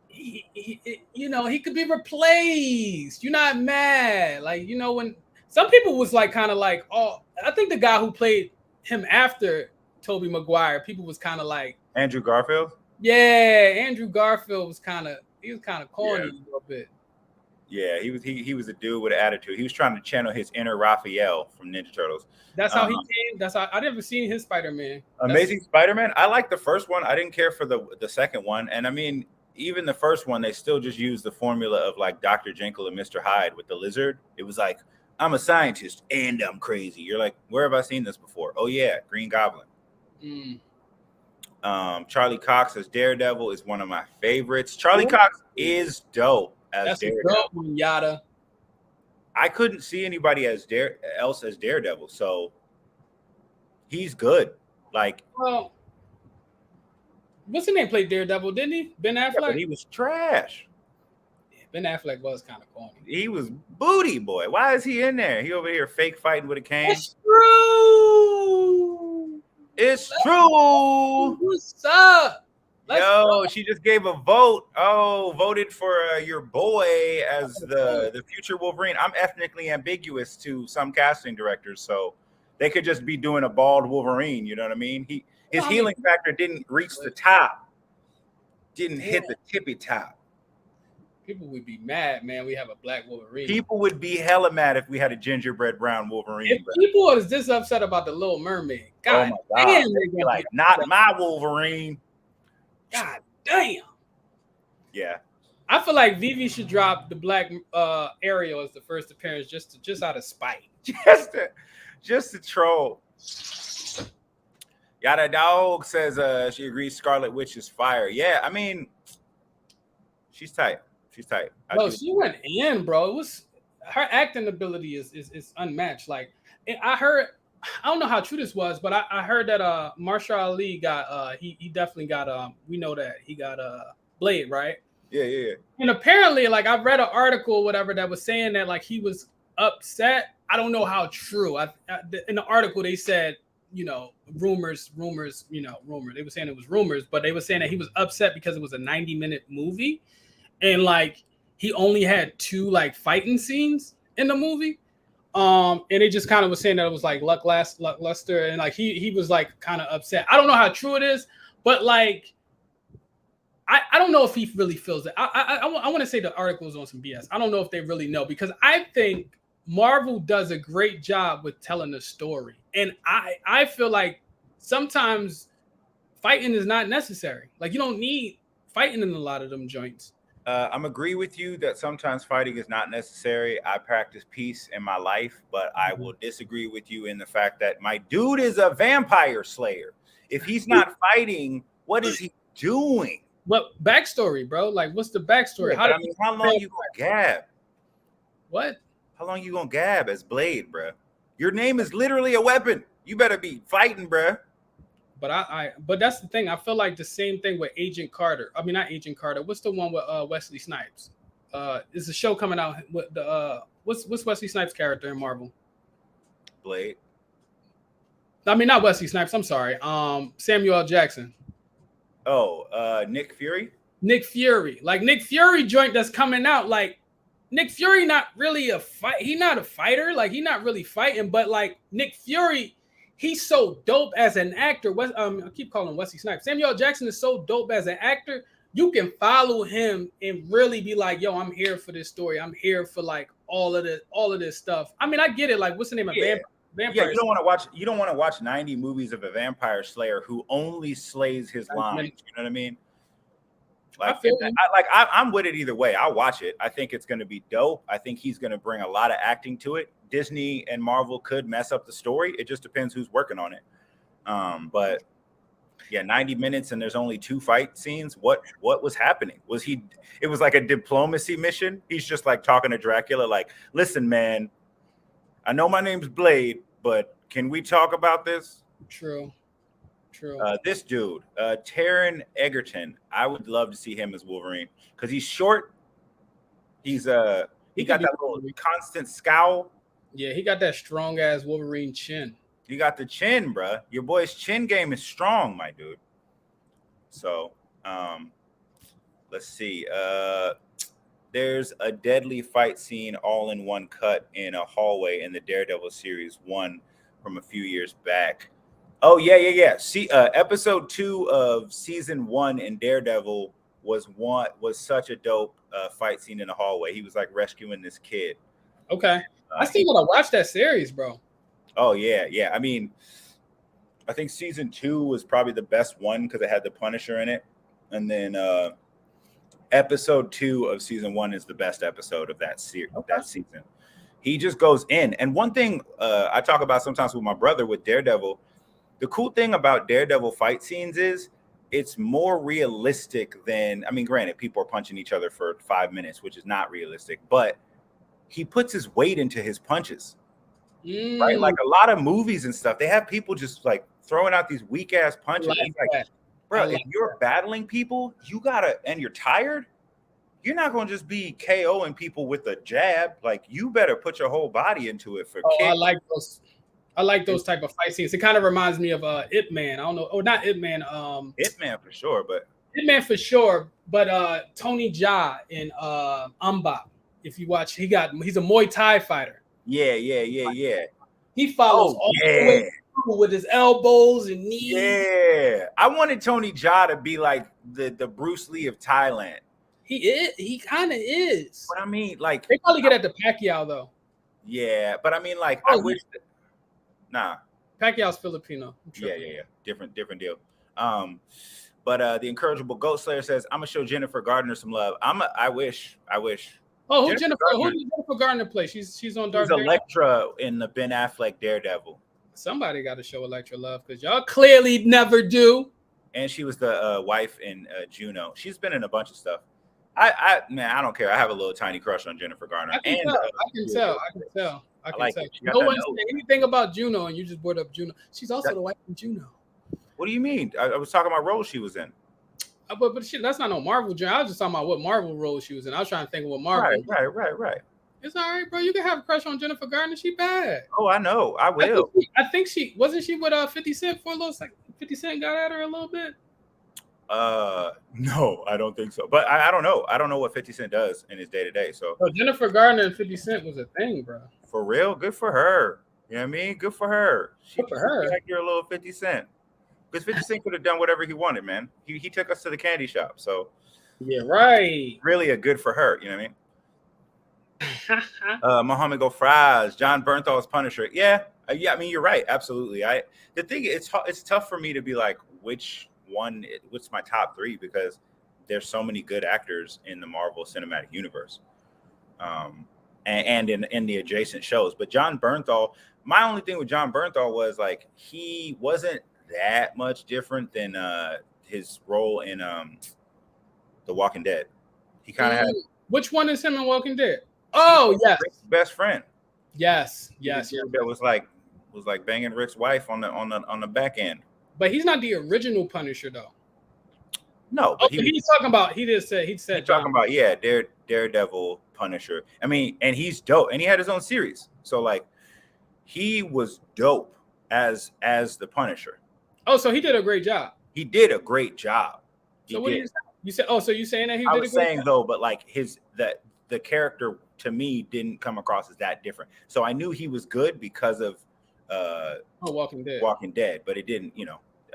he could be replaced. You're not mad. Like, when some people was like kind of like, oh, I think the guy who played him after Tobey Maguire, people was kind of like Andrew Garfield. Yeah, Andrew Garfield was kind of corny a little bit. Yeah, he was a dude with an attitude. He was trying to channel his inner Raphael from Ninja Turtles. That's how he came. That's how I never seen his Spider-Man. Amazing Spider-Man. I like the first one. I didn't care for the second one. And I mean, even the first one, they still just used the formula of like Dr. Jekyll and Mr. Hyde with the lizard. It was like, I'm a scientist and I'm crazy. You're like, where have I seen this before? Oh yeah, Green Goblin. Charlie Cox as Daredevil is one of my favorites. Charlie Cox is dope as Daredevil. That's a dope one, Yada. I couldn't see anybody else as Daredevil, so he's good. Like, well, what's his name? Played Daredevil, didn't he? Ben Affleck. Yeah, but he was trash. Yeah, Ben Affleck was kind of corny. He was booty boy. Why is he in there? He over here fake fighting with a cane. It's true. It's true. What's up? She just gave a vote. Voted for your boy as the future Wolverine. I'm ethnically ambiguous to some casting directors, so They could just be doing a bald Wolverine. You know what I mean? His healing factor didn't reach the top. Didn't hit the tippy top. People would be mad, man. We have a black Wolverine. People would be hella mad if we had a gingerbread brown Wolverine. If people is this upset about the Little Mermaid, God, oh my God, damn, they'd be like, not my Wolverine. God damn. Yeah. I feel like Veve should drop the black Ariel as the first appearance just out of spite. just to troll. Yada Dog says she agrees Scarlet Witch is fire. Yeah, I mean, she's tight. She's tight. Bro, she went in, bro. It was her acting ability is unmatched. Like I heard, I don't know how true this was, but I heard that Marshall Ali got he definitely got we know that he got Blade, right? Yeah. And apparently, like I read an article or whatever that was saying that like he was upset. I don't know how true. In the article they said, you know, rumors, They were saying it was rumors, but they were saying that he was upset because it was a 90-minute movie. And like he only had 2 like fighting scenes in the movie. And it just kind of was saying that it was like lackluster, and like he was like kind of upset. I don't know how true it is, but like I don't know if he really feels that. I want to say the article is on some BS. I don't know if they really know, because I think Marvel does a great job with telling the story. And I feel like sometimes fighting is not necessary. Like you don't need fighting in a lot of them joints. I'm agree with you that sometimes fighting is not necessary. I practice peace in my life, but I will disagree with you in the fact that my dude is a vampire slayer. If he's not fighting, what is he doing? What backstory, bro? Like, what's the backstory? Yeah, how long you gonna gab? What? How long you gonna gab as Blade, bro? Your name is literally a weapon. You better be fighting, bro. But but that's the thing. I feel like the same thing with Agent Carter. I mean, not Agent Carter. What's the one with Wesley Snipes? Is a show coming out with the what's Wesley Snipes' character in Marvel? Blade. I mean, not Wesley Snipes. I'm sorry. Samuel L. Jackson. Oh, Nick Fury. Nick Fury, like Nick Fury joint that's coming out. Like Nick Fury, not really a fight. He's not a fighter. Like he's not really fighting. But like Nick Fury, he's so dope as an actor. I keep calling him Wesley Snipes. Samuel L. Jackson is so dope as an actor. You can follow him and really be like, yo, I'm here for this story. I'm here for like all of this stuff. I mean, I get it. Like, what's the name of vampire? Yeah, you don't want to watch 90 movies of a vampire slayer who only slays his lines. You know what I mean? Like, I'm with it either way. I'll watch it. I think it's going to be dope. I think he's going to bring a lot of acting to it. Disney and Marvel could mess up the story. It just depends who's working on it. But yeah, 90 minutes and there's only 2 fight scenes. What was happening? It was like a diplomacy mission. He's just like talking to Dracula, like, listen, man, I know my name's Blade, but can we talk about this? True. This dude, Taron Egerton, I would love to see him as Wolverine because he's short. He got that little constant scowl. Yeah, he got that strong ass Wolverine chin. You got the chin, bro. Your boy's chin game is strong, my dude. So, let's see. There's a deadly fight scene all in one cut in a hallway in the Daredevil series 1 from a few years back. Oh, yeah. See, episode 2 of season 1 in Daredevil was such a dope fight scene in the hallway. He was like rescuing this kid. Okay. I still want to watch that series, bro. Oh, yeah. I mean, I think season 2 was probably the best one because it had the Punisher in it. And then episode 2 of season 1 is the best episode of that season. He just goes in. And one thing I talk about sometimes with my brother with Daredevil, the cool thing about Daredevil fight scenes is it's more realistic than, I mean, granted, people are punching each other for 5 minutes, which is not realistic, but he puts his weight into his punches, right? Like a lot of movies and stuff, they have people just like throwing out these weak ass punches. Bro, if you're battling people, and you're tired, you're not going to just be KOing people with a jab. Like, you better put your whole body into it for kicks. I like those type of fight scenes. It kind of reminds me of Ip Man. I don't know. Or not Ip Man. Ip Man for sure, but Tony Jaa in Mbop. If you watch, he's a Muay Thai fighter. Yeah. He follows all the way through with his elbows and knees. Yeah, I wanted Tony Jaa to be like the Bruce Lee of Thailand. He is. He kind of is. But I mean, like they probably get at the Pacquiao though. Yeah, but I mean, like I wish. Nah, Pacquiao's Filipino. Yeah. Different deal. But the incorrigible Goat Slayer says, "I'm gonna show Jennifer Gardner some love." I wish. Oh, who does Jennifer Gardner play? She's on Dark. She's Elektra in the Ben Affleck Daredevil. Somebody got to show Elektra love because y'all clearly never do. And she was the wife in Juno. She's been in a bunch of stuff. I don't care. I have a little tiny crush on Jennifer Garner. I can tell. I can tell. No one said anything about Juno, and you just brought up Juno. She's also the wife of Juno. What do you mean? I was talking about roles she was in. But shit, that's not no Marvel. I was just talking about what Marvel role she was in. I was trying to think of what Marvel. Right. It's all right, bro. You can have a crush on Jennifer Garner. She bad. Oh, I know. I will. I think she wasn't she with 50 Cent for a little second. 50 Cent got at her a little bit. No, I don't think so. But I don't know. I don't know what 50 Cent does in his day to day. So Jennifer Garner and 50 Cent was a thing, bro. For real, good for her. You know what I mean? Good for her. Good for her. Like you're a little 50 Cent. Because 50 Cent could have done whatever he wanted, man. He took us to the candy shop. So yeah, right. Really a good for her. You know what I mean? Mohammed Go Fries, John Bernthal's Punisher. Yeah. I mean, you're right. Absolutely. The thing it's tough for me to be like what's my top three because there's so many good actors in the Marvel Cinematic Universe, and in the adjacent shows. But John Bernthal, my only thing with John Bernthal was like he wasn't that much different than his role in The Walking Dead. He kind of had. Which one is him in Walking Dead? Oh, yes. Rick's best friend. Yes. That was like banging Rick's wife on the back end. But he's not the original Punisher though. No, but he's talking about. He's talking about Daredevil Punisher. I mean, and he's dope, and he had his own series. So like, he was dope as the Punisher. Oh, so he did a great job. He did a great job. So what you said? Oh, so you saying that he did? I was saying though, but like the character to me didn't come across as that different. So I knew he was good because of Walking Dead, but it didn't,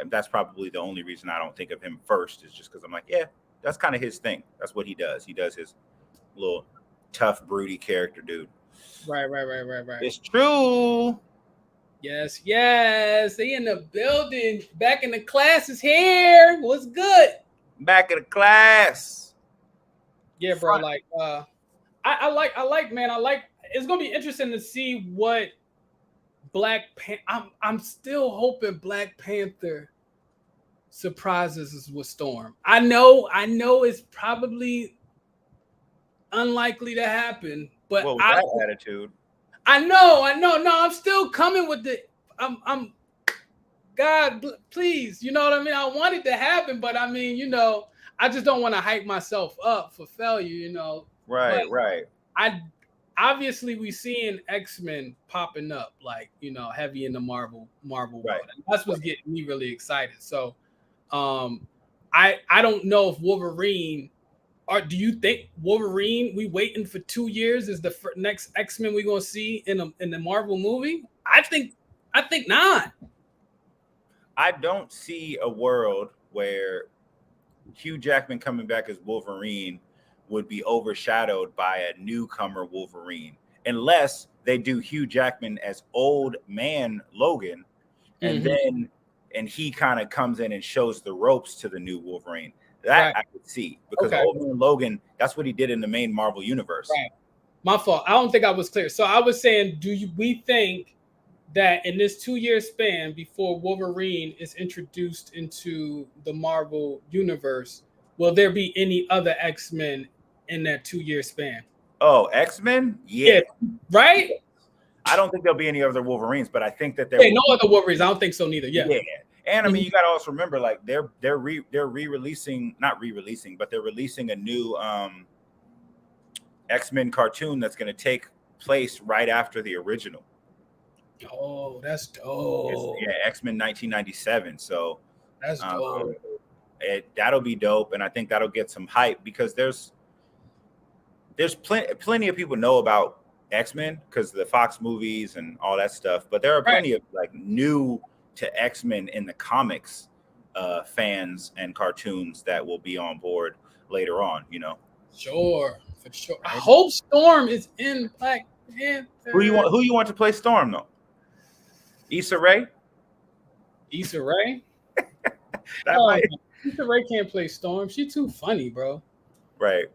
that's probably the only reason I don't think of him first is just because I'm like, yeah, that's kind of his thing. That's what he does. He does his little tough, broody character, dude. Right. It's true. Yes. They in the building. Back in the class is here. What's good? Back in the class. Yeah, bro. Like, I like. It's gonna be interesting to see what I'm still hoping Black Panther surprises us with Storm. I know it's probably unlikely to happen, but what was that attitude? I know. No, I'm still coming with it. I'm God, please. You know what I mean? I want it to happen, but I mean, I just don't want to hype myself up for failure, Right. Obviously we seeing X-Men popping up, like, heavy in the Marvel world. And that's what's getting me really excited. So I don't know if Wolverine, or do you think Wolverine, we waiting for 2 years, is the next X-Men we're gonna see in the Marvel movie? I think not. I don't see a world where Hugh Jackman coming back as Wolverine would be overshadowed by a newcomer Wolverine, unless they do Hugh Jackman as old man Logan, and then he kind of comes in and shows the ropes to the new Wolverine. That I could see, because old man Logan, that's what he did in the main Marvel universe. Right. My fault. I don't think I was clear. So I was saying, we think that in this 2-year span before Wolverine is introduced into the Marvel universe, will there be any other X-Men in that 2-year span? Oh, X-Men? Yeah. Right? I don't think there'll be any other Wolverines, but I think that no other Wolverines. I don't think so neither. Yeah. And I mean, you got to also remember, like they're re-releasing, not re-releasing, but they're releasing a new X-Men cartoon that's going to take place right after the original. Oh, that's dope. X-Men 1997. So that's dope. That'll be dope, and I think that'll get some hype because there's plenty of people know about X-Men because the Fox movies and all that stuff. But there are plenty of like new to X-Men in the comics fans and cartoons that will be on board later on, you know. Sure, for sure. Right? I hope Storm is in Black Panther. Who you want to play Storm though? Issa Rae? Issa Rae? Issa Rae can't play Storm. She's too funny, bro. Right.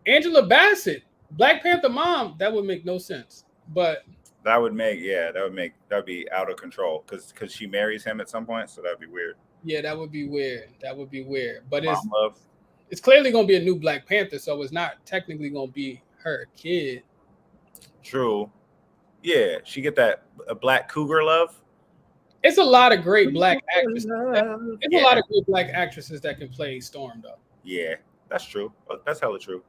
Angela Bassett, Black Panther mom, that would make no sense. But that would be out of control because she marries him at some point, so that'd be weird. Yeah, that would be weird. But it's clearly gonna be a new Black Panther, so it's not technically gonna be her kid. True. Yeah, she get that black cougar love. It's a lot of great black actresses. A lot of great black actresses that can play Storm, though. Yeah, that's true. That's hella true.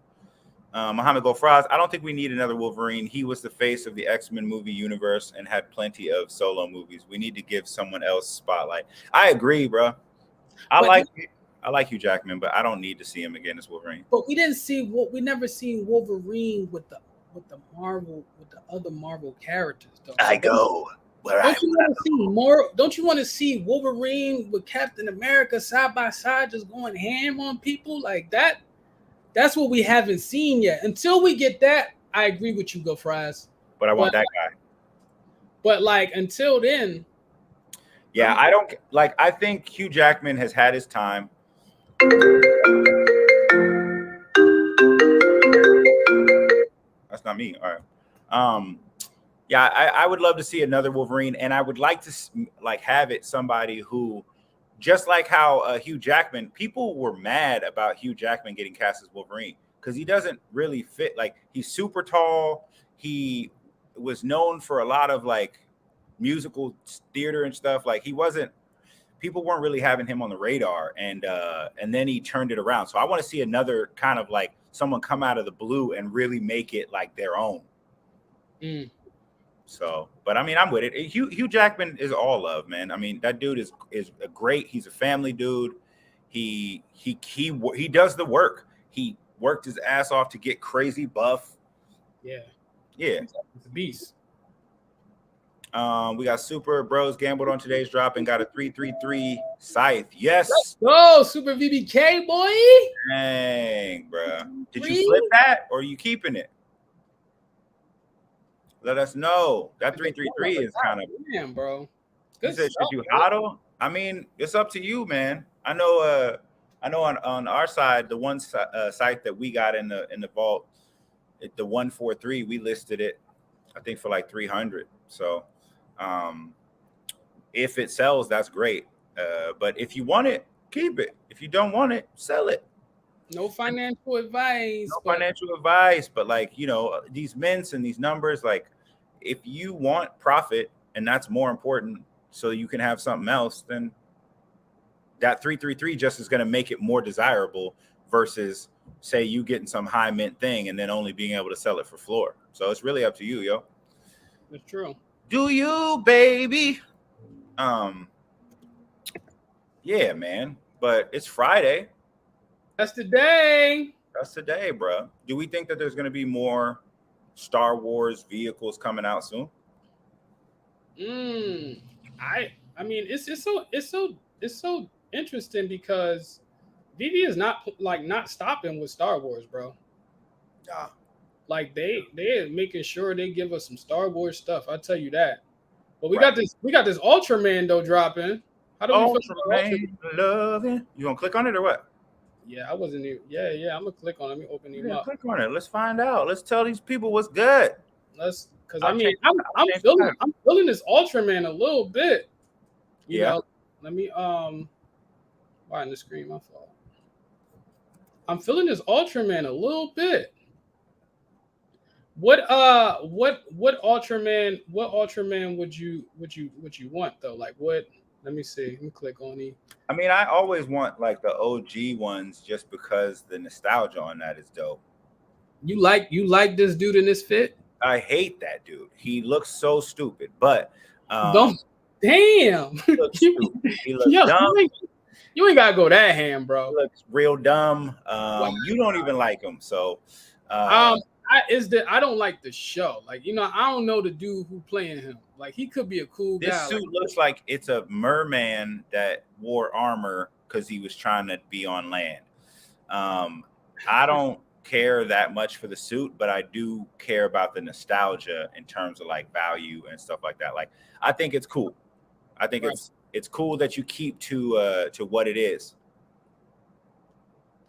Mohammed Gofraz, I don't think we need another Wolverine. He was the face of the X-Men movie universe and had plenty of solo movies. We need to give someone else spotlight. I agree, bro. I like Hugh Jackman, but I don't need to see him again as Wolverine. But we never seen Wolverine with the other Marvel characters, though. I go where don't you want to see more? Don't you want to see Wolverine with Captain America side by side, just going ham on people like that? That's what we haven't seen yet. Until we get that, I agree with you, Go Fries. But I want that guy. But like until then, yeah, I don't like. I think Hugh Jackman has had his time. That's not me. All right. Yeah, I would love to see another Wolverine, and I would like to like have it somebody who, just like how Hugh Jackman, people were mad about Hugh Jackman getting cast as Wolverine because he doesn't really fit. Like he's super tall. He was known for a lot of like musical theater and stuff. Like people weren't really having him on the radar, and then he turned it around. So I want to see another kind of like someone come out of the blue and really make it like their own. So, but I mean, I'm with it. Hugh Jackman is all love, man. I mean, that dude is a great. He's a family dude. He does the work. He worked his ass off to get crazy buff. Yeah. It's a beast. We got Super Bros gambled on today's drop and got a 333 scythe. Yes. Let's go, Super VBK boy. Dang, bro. Did you flip that or are you keeping it? Let us know. That 333 is kind of damn, bro. You said should you hodl? I mean, it's up to you, man. I know on our side, the one site that we got in the vault, the 143, we listed it, I think, for like 300. So if it sells, that's great. But if you want it, keep it. If you don't want it, sell it. No financial advice. Financial advice, but like, you know, these mints and these numbers, like if you want profit and that's more important so you can have something else, then that 333 just is going to make it more desirable versus say you getting some high mint thing and then only being able to sell it for floor. So it's really up to you, yo. That's true. Do you, baby? Yeah, man. But it's Friday. That's the day. That's the day, bro. Do we think that there's going to be more Star Wars vehicles coming out soon? I mean, it's so interesting because Veve is not stopping with Star Wars, bro. Yeah. Like they are making sure they give us some Star Wars stuff. I'll tell you that. But we got this Ultraman though dropping. How do we feel about Ultraman? Loving. You gonna click on it or what? Yeah, I wasn't even. Yeah, I'm gonna click on it. Let me open him up. Click on it. Let's find out. Let's tell these people what's good. Because I mean, I'm feeling this Ultraman a little bit. You know, let me why in the screen? My fault. I'm feeling this Ultraman a little bit. What Ultraman would you want though? Like what? Let me see. Let me click on it. I mean, I always want like the OG ones just because the nostalgia on that is dope. You like this dude in this fit? I hate that dude. He looks so stupid, but damn. He looks stupid. He looks dumb. You ain't gotta go that ham, bro. He looks real dumb. You don't even like him, so I don't like the show. Like, you know, I don't know the dude who playing him. Like, he could be a cool guy. This suit looks like it's a merman that wore armor because he was trying to be on land. I don't care that much for the suit, but I do care about the nostalgia in terms of like value and stuff like that. Like, I think it's cool. I think it's cool that you keep to what it is.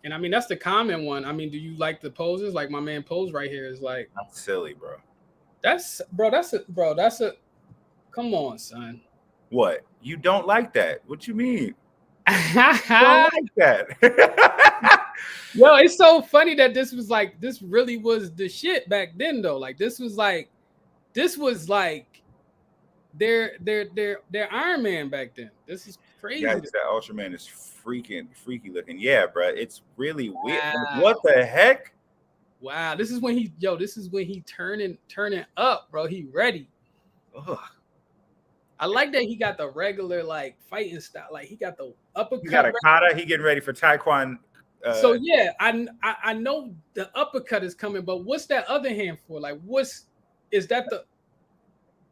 And I mean, that's the common one. I mean, do you like the poses? Like my man pose right here is like, that's silly, bro. That's a come on, son. What? You don't like that? What you mean? You don't like that? Yo, it's so funny that this really was the shit back then though. Like this was like their Iron Man back then. This is crazy. Yeah, that Ultraman is freaky looking. Yeah, bro, it's really weird. What the heck? Wow, this is when he turning up, bro. He ready. Ugh. I like that he got the regular like fighting style. Like he got the uppercut. He got a kata. He getting ready for Taekwondo. So yeah, I know the uppercut is coming, but what's that other hand for? Like, is that the?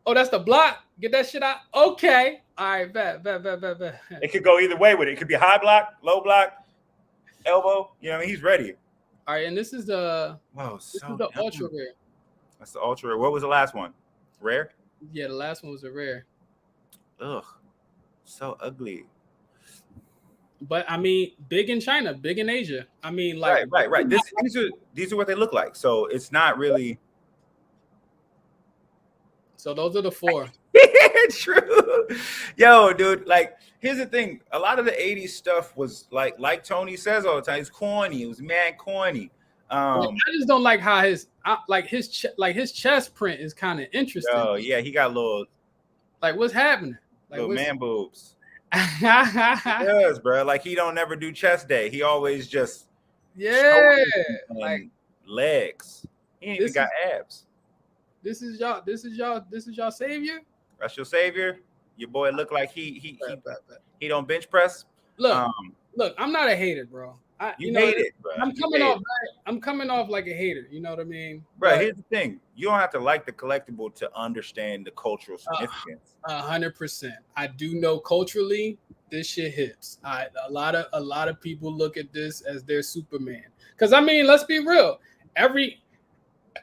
Oh, that's the block. Get that shit out. Okay. All right. Bet. It could go either way with it. It could be high block, low block, elbow. You know, what I mean, he's ready. All right, and this is the ultra rare. That's the ultra rare. What was the last one? Rare? Yeah, the last one was a rare. Ugh, so ugly. But I mean, big in China, big in Asia. I mean, like right. These are what they look like. So it's not really. So those are the 4. True. Yo, dude, like here's the thing. A lot of the 80s stuff was like Tony says all the time, it's corny. It was mad corny. I just don't like how his chest print is kind of interesting. Oh, yeah, he got little like what's happening? Like little man boobs. He does, bro. Like he don't never do chest day. He always just like legs. He ain't even got abs. This is y'all savior. That's your savior. Your boy look like he don't bench press. Look, I'm not a hater, bro. You hate it, bro. I'm coming off like a hater. You know what I mean, bro? Here's the thing: you don't have to like the collectible to understand the cultural significance. 100%. I do know culturally this shit hits. A lot of people look at this as their Superman. Because I mean, let's be real.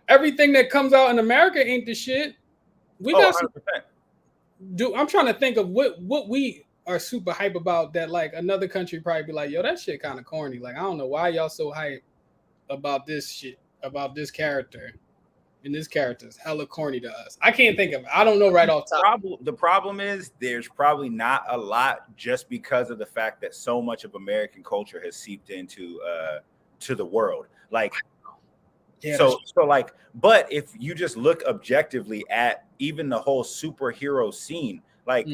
Everything that comes out in America ain't the shit. We got 100%. Dude, I'm trying to think of what we are super hype about that like another country probably be like, yo, that shit kind of corny. Like, I don't know why y'all so hype about this shit, about this character. And this character is hella corny to us. I can't think of it. I don't know right off top. The problem is there's probably not a lot just because of the fact that so much of American culture has seeped into to the world. Like, yeah, so like, but if you just look objectively at even the whole superhero scene, like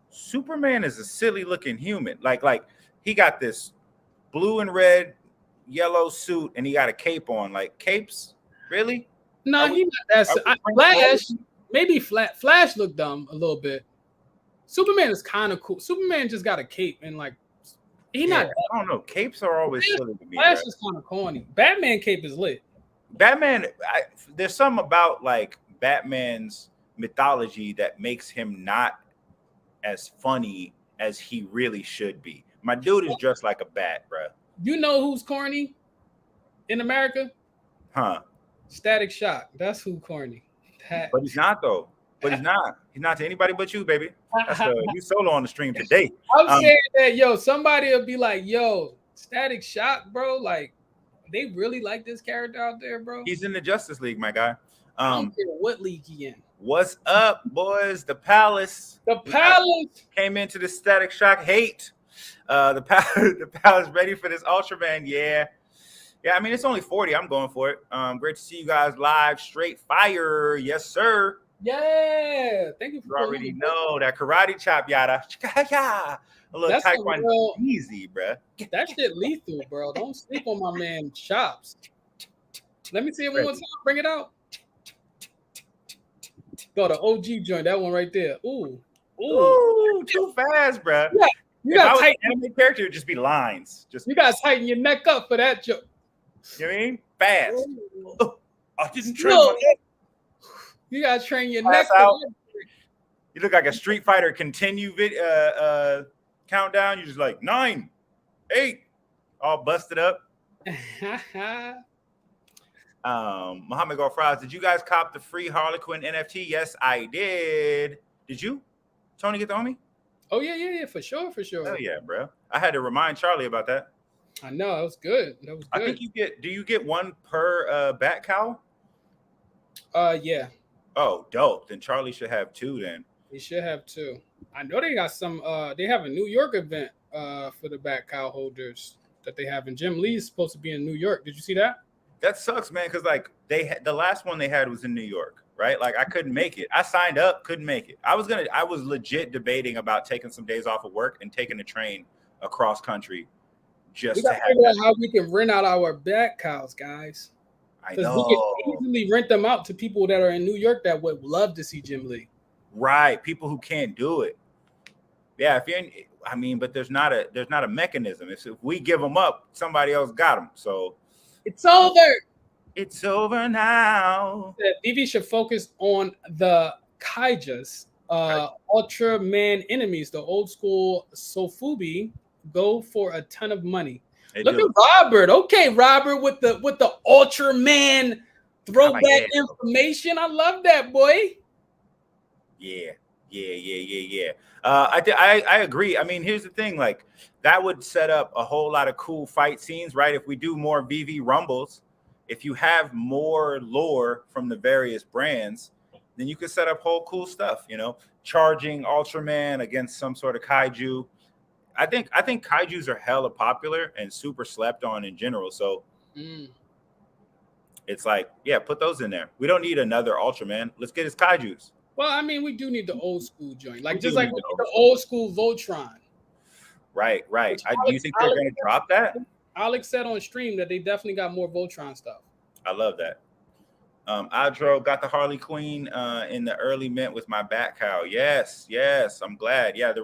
Superman is a silly looking human. Like he got this blue and red, yellow suit, and he got a cape on. Like capes, really? No, he not that. Flash, maybe Flash looked dumb a little bit. Superman is kind of cool. Superman just got a cape and like not. I don't know. Capes are always silly to me. Flash is kind of corny. Batman cape is lit. Batman, there's something about like Batman's mythology that makes him not as funny as he really should be. My dude is dressed like a bat, bro. You know who's corny in America? Huh? Static Shock. That's who corny. But he's not though. But he's not. He's not to anybody but you, baby. That's you solo on the stream today. I'm saying that, somebody will be like, yo, Static Shock, bro. Like, they really like this character out there, bro. He's in the Justice League, my guy. I don't care what league he in. What's up, boys? The Palace. The Palace came into the Static Shock hate. The Palace ready for this Ultraman. Yeah. I mean, it's only 40. I'm going for it. Great to see you guys live. Straight fire. Yes, sir. Yeah. Thank you. You already know that karate chop, yada. A little Taekwondo easy, bro. That shit lethal, bro. Don't sleep on my man chops. Let me see it one more time. Bring it out. Go to OG joint. That one right there. Ooh, too fast, bro. Yeah, you got tighten anime character. It'd just be lines. You gotta tighten your neck up for that joke. You know what I mean? Fast. Oh, I didn't train No. my neck. You gotta train your Pass neck. out. You look like a Street Fighter continue countdown. You're just like 9, 8, all busted up. Muhammad Gofraz, did you guys cop the free Harlequin NFT? Yes, I did. Did you, Tony, get the homie? Oh yeah, for sure. Oh yeah, bro. I had to remind Charlie about that. I know, that was good. I think you get. Do you get one per bat cow? Yeah. Oh, dope. Then Charlie should have 2. Then he should have 2. I know they got some. They have a New York event for the bat cow holders that they have, and Jim Lee is supposed to be in New York. Did you see that? That sucks, man. Because like the last one they had was in New York, right? Like I couldn't make it. I signed up, couldn't make it. I was legit debating about taking some days off of work and taking a train across country just to have figure out how we can rent out our bat cows, guys. I know. We can easily rent them out to people that are in New York that would love to see Jim Lee. Right, people who can't do it. Yeah, if you're in, I mean, but there's not a mechanism. If we give them up, somebody else got them. So it's over. It's over now. Veve should focus on the kaijas, Ultraman enemies, the old school Sofubi. Go for a ton of money. Look at Robert. Okay, Robert with the Ultraman throwback information. I love that, boy. Yeah. I agree. I mean, here's the thing. Like, that would set up a whole lot of cool fight scenes, right? If we do more Veve Rumbles, if you have more lore from the various brands, then you could set up whole cool stuff, you know, charging Ultraman against some sort of kaiju. I think kaijus are hella popular and super slept on in general. So it's like, yeah, put those in there. We don't need another Ultraman. Let's get his kaijus. Well, I mean, we do need the old school joint, like just like the old school Voltron. Right. Do you think they're going to drop that? Alex said on stream that they definitely got more Voltron stuff. I love that. Adro got the Harley Quinn in the early mint with my bat cow. Yes, I'm glad. Yeah, the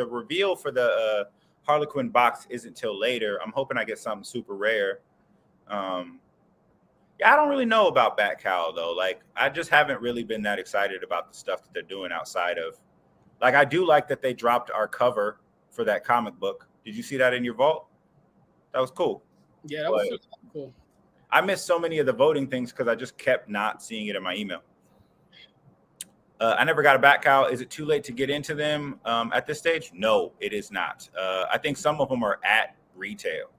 reveal for the Harley Quinn box isn't till later. I'm hoping I get something super rare. Yeah, I don't really know about bat cow though. Like, I just haven't really been that excited about the stuff that they're doing outside of. Like, I do like that they dropped our cover for that comic book. Did you see that in your vault? That was cool. Yeah, that was super cool. I missed so many of the voting things because I just kept not seeing it in my email. I never got a bat cow. Is it too late to get into them at this stage? No, it is not. I think some of them are at retail.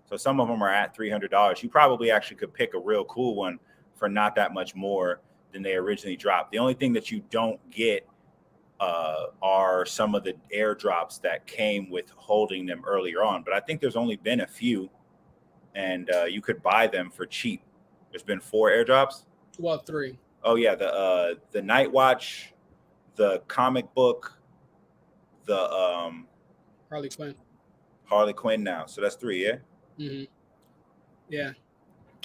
So some of them are at $300. You probably actually could pick a real cool one for not that much more than they originally dropped. The only thing that you don't get are some of the airdrops that came with holding them earlier on. But I think there's only been a few, and you could buy them for cheap. There's been 4 airdrops. Well, 3. Oh yeah, the Night Watch, the comic book, the Harley Quinn now. So that's 3, yeah. Mm-hmm. Yeah,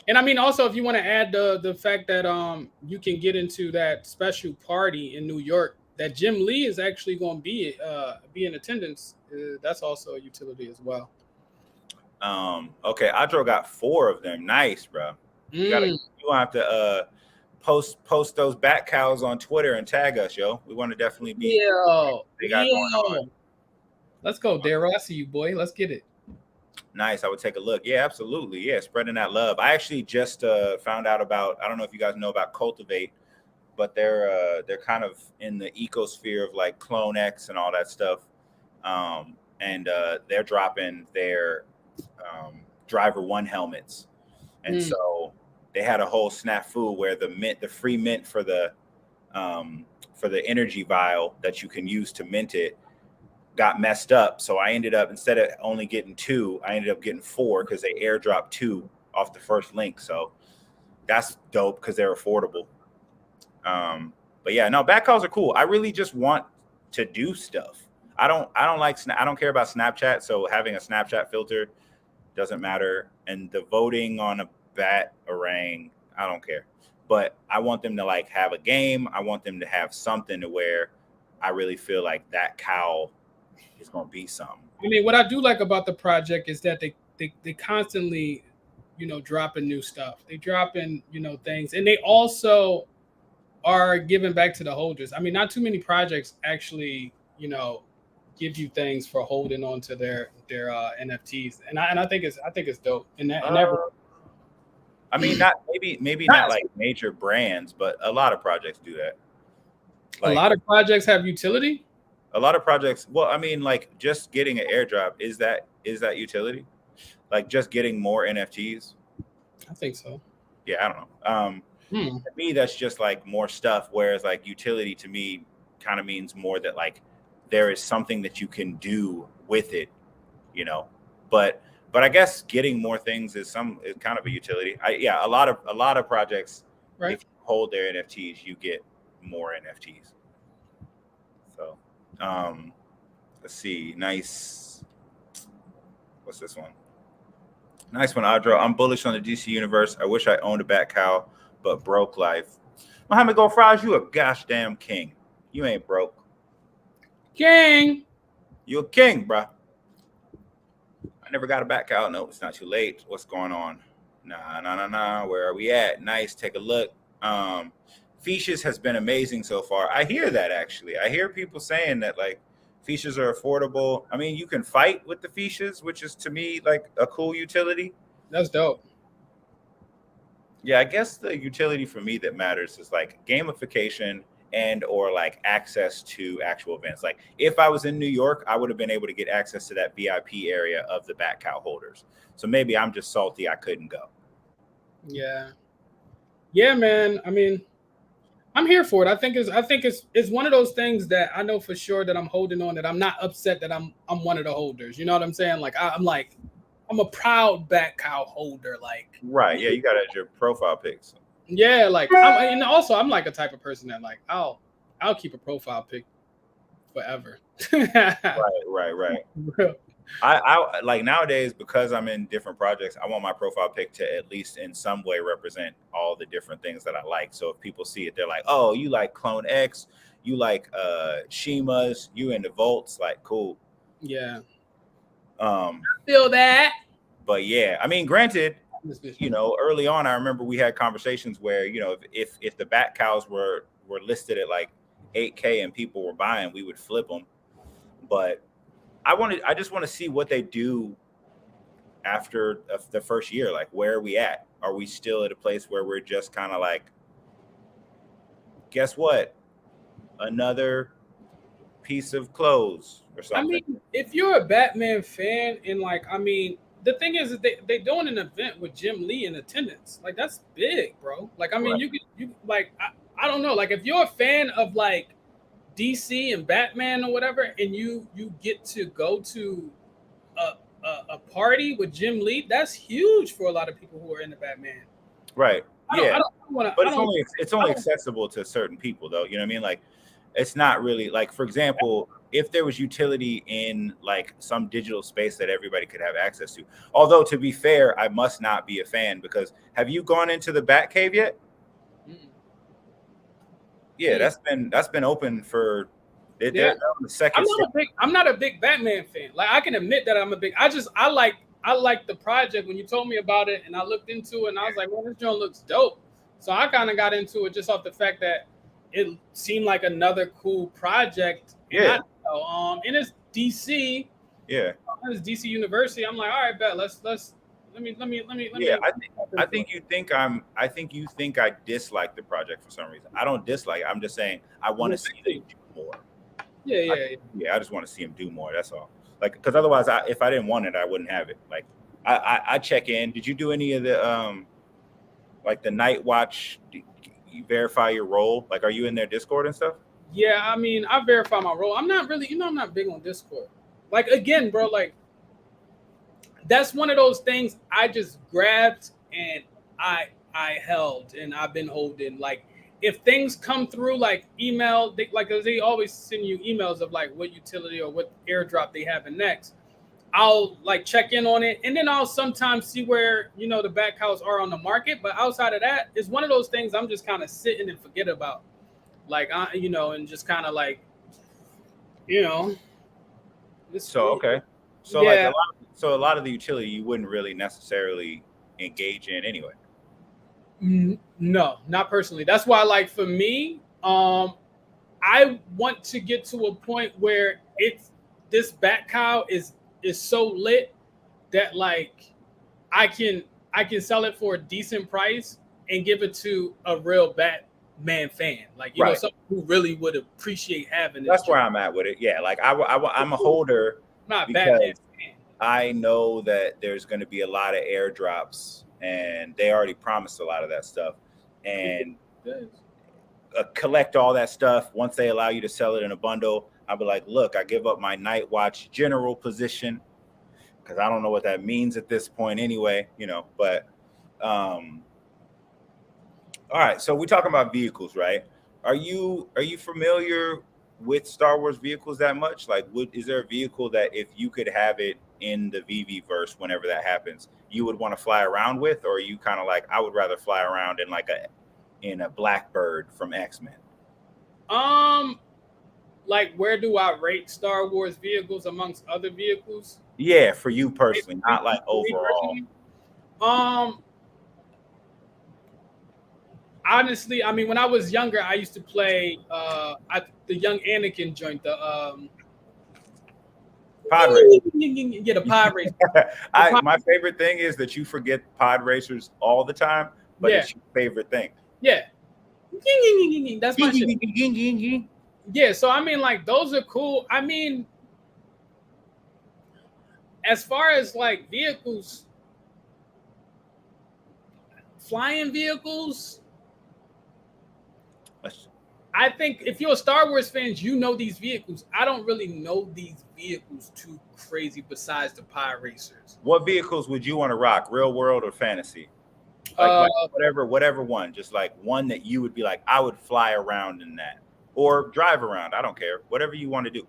and I mean also if you want to add the fact that you can get into that special party in New York that Jim Lee is actually going to be in attendance, that's also a utility as well. Okay, Adro got 4 of them. Nice, bro. You gonna have to post those bat cows on Twitter and tag us, yo. We want to definitely be. They got going on. Let's go, Daryl. I see you, boy. Let's get it. Nice. I would take a look. Yeah, absolutely. Yeah, spreading that love. I actually just found out about. I don't know if you guys know about Cultivate, but they're kind of in the ecosphere of like Clone X and all that stuff, and they're dropping their Driver 1 helmets, and so they had a whole snafu where the free mint for the energy vial that you can use to mint it got messed up. So I ended up, instead of only getting 2, I ended up getting 4 because they airdropped 2 off the first link. So that's dope because they're affordable. But yeah, no, bat calls are cool. I really just want to do stuff. I don't care about Snapchat. So having a Snapchat filter doesn't matter. And the voting on a bat orang, I don't care. But I want them to like have a game. I want them to have something to where I really feel like that cow is going to be something. I mean, what I do like about the project is that they constantly dropping new stuff. They dropping, things, and they also are giving back to the holders. I mean, not too many projects actually, give you things for holding on to their NFTs, and I think it's dope. And that I mean, maybe not like major brands, but a lot of projects do that. Like, a lot of projects have utility. A lot of projects. Well, I mean, like just getting an airdrop is that utility? Like just getting more NFTs. I think so. Yeah, I don't know. To me, that's just like more stuff. Whereas like utility to me kind of means more that like there is something that you can do with it, But I guess getting more things is kind of a utility. A lot of projects, right. If you hold their NFTs, you get more NFTs. So, let's see. Nice. What's this one? Nice one, Audra. I'm bullish on the DC universe. I wish I owned a bat cow, but broke life. Muhammad Gofraj, you a gosh damn king. You ain't broke. King. You a king, bruh. I never got a bat cow. No, it's not too late. What's going on? Nah. Where are we at? Nice. Take a look. Features has been amazing so far. I hear that actually. I hear people saying that like features are affordable. I mean, you can fight with the features, which is to me like a cool utility. That's dope. Yeah, I guess the utility for me that matters is like gamification and or like access to actual events. Like if I was in New York, I would have been able to get access to that VIP area of the bat cow holders. So maybe I'm just salty I couldn't go. Yeah, man. I mean, I'm here for it. I think it's one of those things that I know for sure that I'm holding on, that I'm not upset that I'm one of the holders. You know what I'm saying? Like I'm a proud bat cow holder. Like right, yeah, you got it as your profile pics. Yeah, like and also I'm like a type of person that like I'll keep a profile pic forever. Right. I like nowadays, because I'm in different projects, I want my profile pic to at least in some way represent all the different things that I like. So if people see it, they're like, oh, you like Clone X, you like Shimas, you into Volts, like cool. Yeah. I feel that. But yeah, I mean, granted, early on, I remember we had conversations where, if the bat cows were listed at like 8K and people were buying, we would flip them. But I just want to see what they do after the first year. Like, where are we at? Are we still at a place where we're just kind of like, guess what? Another piece of clothes or something. I mean, if you're a Batman fan and like, I mean, the thing is that they doing an event with Jim Lee in attendance. Like that's big, bro. Like, I mean, right. you like, I don't know. Like if you're a fan of like DC and Batman or whatever, and you get to go to a party with Jim Lee, that's huge for a lot of people who are into Batman. Right. Yeah. But it's only accessible to certain people though. You know what I mean? Like it's not really like, for example, if there was utility in like some digital space that everybody could have access to. Although to be fair, I must not be a fan, because have you gone into the Bat Cave yet? Yeah, that's been open for the second. I'm not a big Batman fan. Like I can admit that I'm a big. I like the project when you told me about it, and I looked into it, and I was like, well, this joint looks dope. So I kind of got into it just off the fact that it seemed like another cool project. Yeah. And it's DC. Yeah. It's DC University. I'm like, all right, bet. Let me. Yeah, I think you think I dislike the project for some reason. I don't dislike it. I'm just saying I want to see them do more. Yeah. I just want to see them do more. That's all. Like, because otherwise, if I didn't want it, I wouldn't have it. Like, I check in. Did you do any of the like the night watch? You verify your role? Like, are you in their Discord and stuff? Yeah, I mean, I verify my role. I'm not really, I'm not big on Discord. Like, again, bro, like, that's one of those things I just grabbed and I held and I've been holding. Like, if things come through, like email, they always send you emails of like what utility or what airdrop they have in next. I'll like check in on it, and then I'll sometimes see where the bat cows are on the market. But outside of that, it's one of those things I'm just kind of sitting and forget about. Like and just kind of like, So okay, so yeah. Like a lot of the utility you wouldn't really necessarily engage in anyway? No, not personally. That's why, like, for me, I want to get to a point where this bat cow is so lit that like I can sell it for a decent price and give it to a real Batman fan, like Right. someone who really would appreciate having it. That's where I'm at with it. Yeah, like I'm a holder not because Batman fan. I know that there's going to be a lot of airdrops, and they already promised a lot of that stuff. And collect all that stuff. Once they allow you to sell it in a bundle, I'll be like, look, I give up my Night Watch general position because I don't know what that means at this point anyway, but all right, so we're talking about vehicles, right? Are you familiar with Star Wars vehicles that much? Like, is there a vehicle that if you could have it in the Veve verse whenever that happens, you would want to fly around with? Or are you kind of like, I would rather fly around in like a Blackbird from X-Men? Like, where do I rate Star Wars vehicles amongst other vehicles? Yeah, for you personally, not like overall. Honestly, I mean, when I was younger, I used to play the young Anakin joint, the pod race. Yeah, the pod race. My favorite thing is that you forget pod racers all the time, but it's your favorite thing. Yeah. That's my shit. Yeah, so I mean, like, those are cool. I mean, as far as like vehicles, flying vehicles, I think if you're a Star Wars fan, you know these vehicles. I don't really know these vehicles too crazy besides the pod racers. What vehicles would you want to rock, real world or fantasy? Like whatever one, just like one that you would be like, I would fly around in that or drive around. I don't care. Whatever you want to do.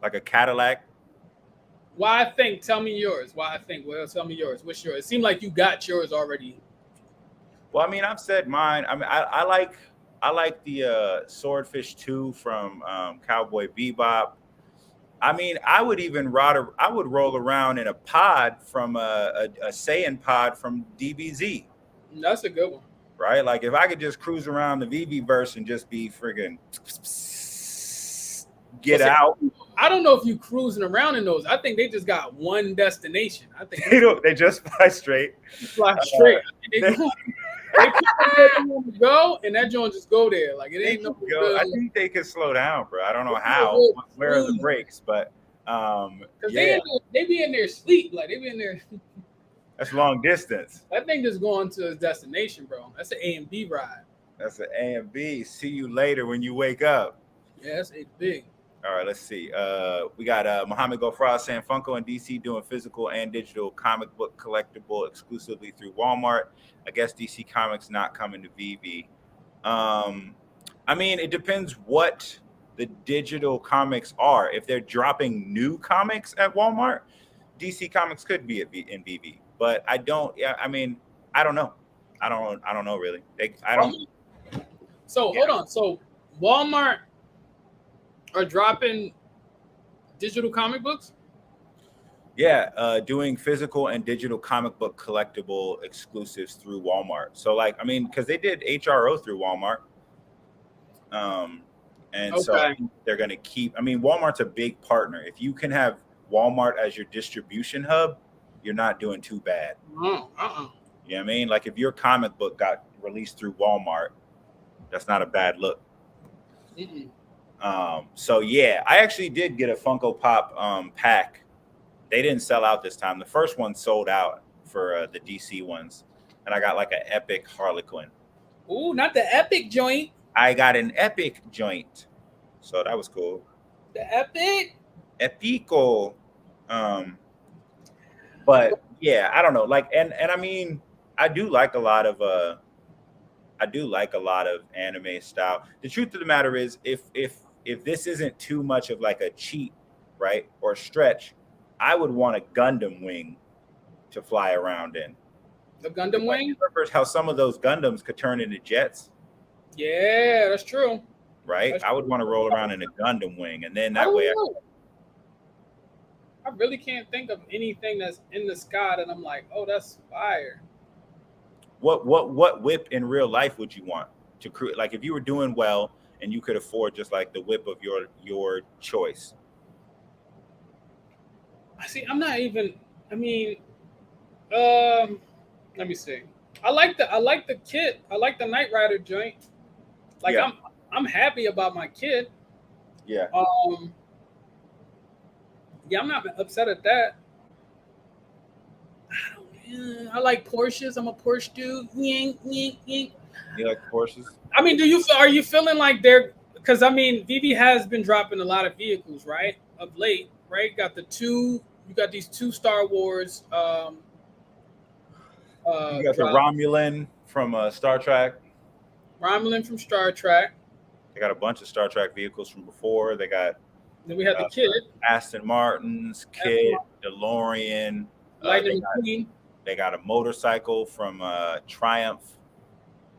Like a Cadillac. Why I think? Tell me yours. Why I think? Well, tell me yours. What's yours? It seemed like you got yours already. Well, I mean, I've said mine. I mean, I like the Swordfish 2 from Cowboy Bebop. I mean, I would roll around in a pod from a Saiyan pod from DBZ. That's a good one. Right? Like if I could just cruise around the Veve verse and just be friggin' get out. I don't know if you cruising around in those. I think they just got one destination. I think they just fly straight. Fly straight. They want to go, and that joint just go there. Like it ain't no. I think they could slow down, bro. I don't know how. Where are the brakes? But because they be in there sleep. Like they be in there. That's long distance. That thing just going to its destination, bro. That's an A and B ride. That's an A and B. See you later when you wake up. Yeah, that's a big. All right, let's see. We got Muhammad Gofra saying Funko and DC doing physical and digital comic book collectible exclusively through Walmart. I guess DC Comics not coming to Veve. I mean, it depends what the digital comics are. If they're dropping new comics at Walmart, DC Comics could be in Veve. But I don't. Yeah, I mean, I don't know. I don't know really. I don't. So hold on. So Walmart are dropping digital comic books? Yeah, doing physical and digital comic book collectible exclusives through Walmart. So like, I mean, because they did HRO through Walmart. So they're going to keep, I mean, Walmart's a big partner. If you can have Walmart as your distribution hub, you're not doing too bad. You know what I mean? Like if your comic book got released through Walmart, that's not a bad look. So yeah, I actually did get a Funko Pop pack. They didn't sell out this time. The first one sold out for the DC ones, and I got like an epic Harlequin. Ooh, not the epic joint. I got an epic joint, so that was cool. The epic, epico. But yeah, I don't know. Like, and I mean, I do like a lot of anime style. The truth of the matter is, if this isn't too much of like a cheat, right, or stretch, I would want a Gundam wing to fly around in. The Gundam wing? Remember how some of those Gundams could turn into jets? Yeah, that's true. Right? I would want to roll around in a Gundam wing, and then that way I really can't think of anything that's in the sky that I'm like, oh, that's fire. What whip in real life would you want to create? Like if you were doing well and you could afford just like the whip of your choice. I see. I'm not even. I mean, um, let me see. I like the kit. I like the Knight Rider joint. Like Yeah, I'm happy about my kit. yeah. Um, yeah, I'm not upset at that. I like Porsches. I'm a Porsche dude. Ying, ying, ying. You like Porsches? I mean, are you feeling like they're because I mean, Veve has been dropping a lot of vehicles, right? Of late, right? You got these two Star Wars You got the drop. Romulan from Star Trek. Romulan from Star Trek. They got a bunch of Star Trek vehicles from before. They got Then we had the uh, kid, Aston Martin's, Aston Kit, Martin, DeLorean. Lightning McQueen. They got a motorcycle from Triumph,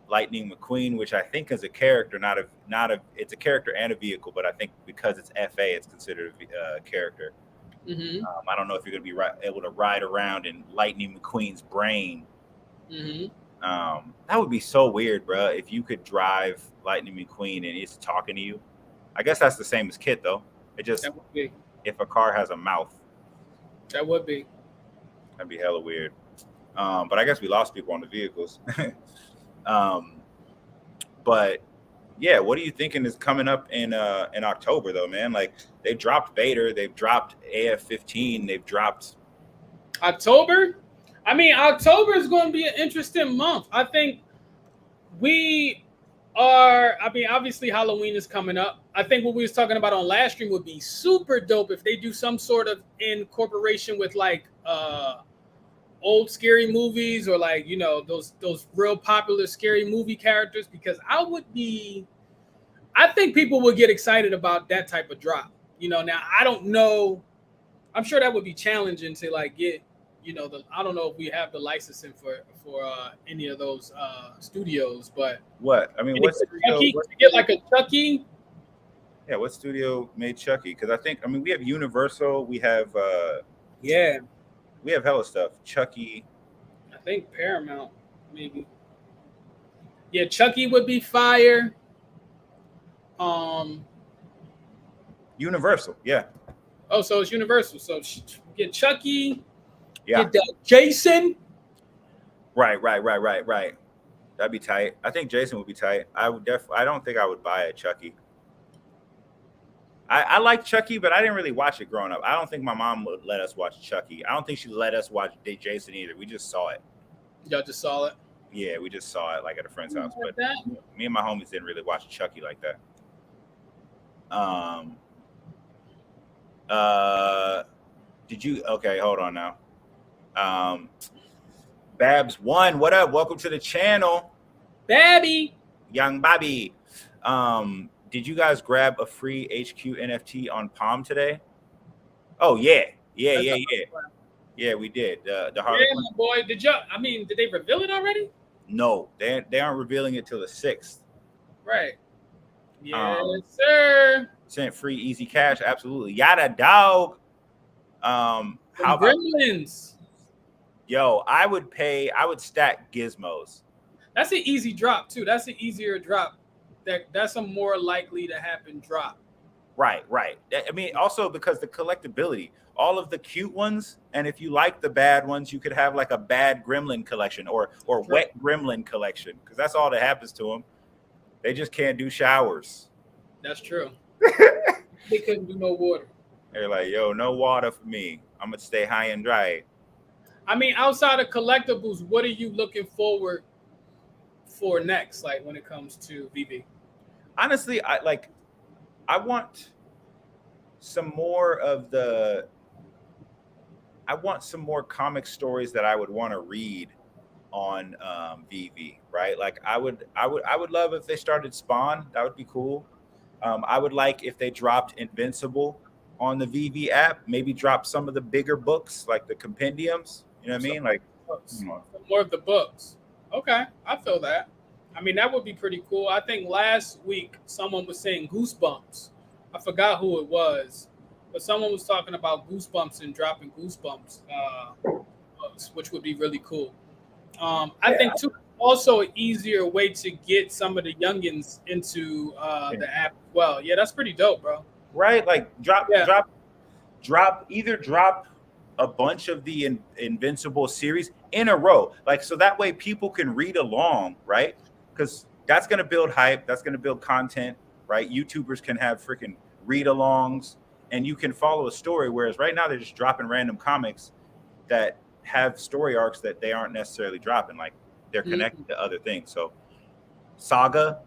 Lightning McQueen, which I think is a character, not a. It's a character and a vehicle, but I think because it's FA, it's considered a character. Mm-hmm. I don't know if you're going to be able to ride around in Lightning McQueen's brain. Mm-hmm. That would be so weird, bro. If you could drive Lightning McQueen and it's talking to you. I guess that's the same as Kit, though. It just That would be. if a car has a mouth, That would be. that'd be hella weird. But I guess we lost people on the vehicles. um, but yeah, what are you thinking is coming up in October though, man? Like they've dropped Vader, they've dropped AF-15, they've dropped October. I mean, October is going to be an interesting month. I think we are. I mean, obviously Halloween is coming up. I think what we was talking about on last stream would be super dope if they do some sort of incorporation with like old scary movies or like those real popular scary movie characters because I think people would get excited about that type of drop. Now I don't know. I'm sure that would be challenging to like get. I don't know if we have the licensing for any of those studios, but what? I mean, what studio? To get like a Chucky. Yeah, what studio made Chucky? Because I mean, we have Universal, we have Yeah, we have hella stuff. Chucky. I think Paramount maybe. Yeah, Chucky would be fire. Universal, yeah. Oh, so it's Universal. So get Chucky. Yeah. Get Jason. Right. That'd be tight. I think Jason would be tight. I don't think I would buy a Chucky. I like Chucky, but I didn't really watch it growing up. I don't think my mom would let us watch Chucky. I don't think she let us watch Jason either. We just saw it. Y'all just saw it? Yeah, we just saw it like at a friend's house. But me and my homies didn't really watch Chucky like that. Did you? Okay, hold on now. Babs1, what up? Welcome to the channel. Babby. Young Bobby. Did you guys grab a free HQ NFT on Palm today? Oh yeah, we did. The Harley Quinn. Boy, did they reveal it already? No, they aren't revealing it till the 6th. Right. Yes, sir. Sent free easy cash, absolutely. Yada dog. How about Gremlins? Yo, I would stack gizmos. That's an easy drop too. That's an easier drop. That's a more likely to happen drop. Right. I mean, also because the collectability, all of the cute ones, and if you like the bad ones, you could have like a bad gremlin collection or wet gremlin collection, because that's all that happens to them. They just can't do showers. That's true. They couldn't do no water. They're like, yo, no water for me. I'm gonna stay high and dry. I mean, outside of collectibles, what are you looking forward for next? Like when it comes to Veve? Honestly, I want some more comic stories that I would want to read on Veve, right? Like I would love if they started Spawn. That would be cool. I would like if they dropped Invincible on the Veve app. Maybe drop some of the bigger books, like the compendiums. You know what I mean? Like more of the books. Okay, I feel that. I mean, that would be pretty cool. I think last week someone was saying Goosebumps. I forgot who it was. but someone was talking about Goosebumps and dropping Goosebumps, which would be really cool. I think too, also an easier way to get some of the youngins into the app as well. Yeah, that's pretty dope, bro. Right? Like drop a bunch of the Invincible series in a row. Like so that way people can read along, right? Because that's gonna build hype, that's gonna build content, right? YouTubers can have freaking read-alongs and you can follow a story. Whereas right now they're just dropping random comics that have story arcs that they aren't necessarily dropping. Like they're connected to other things. So Saga,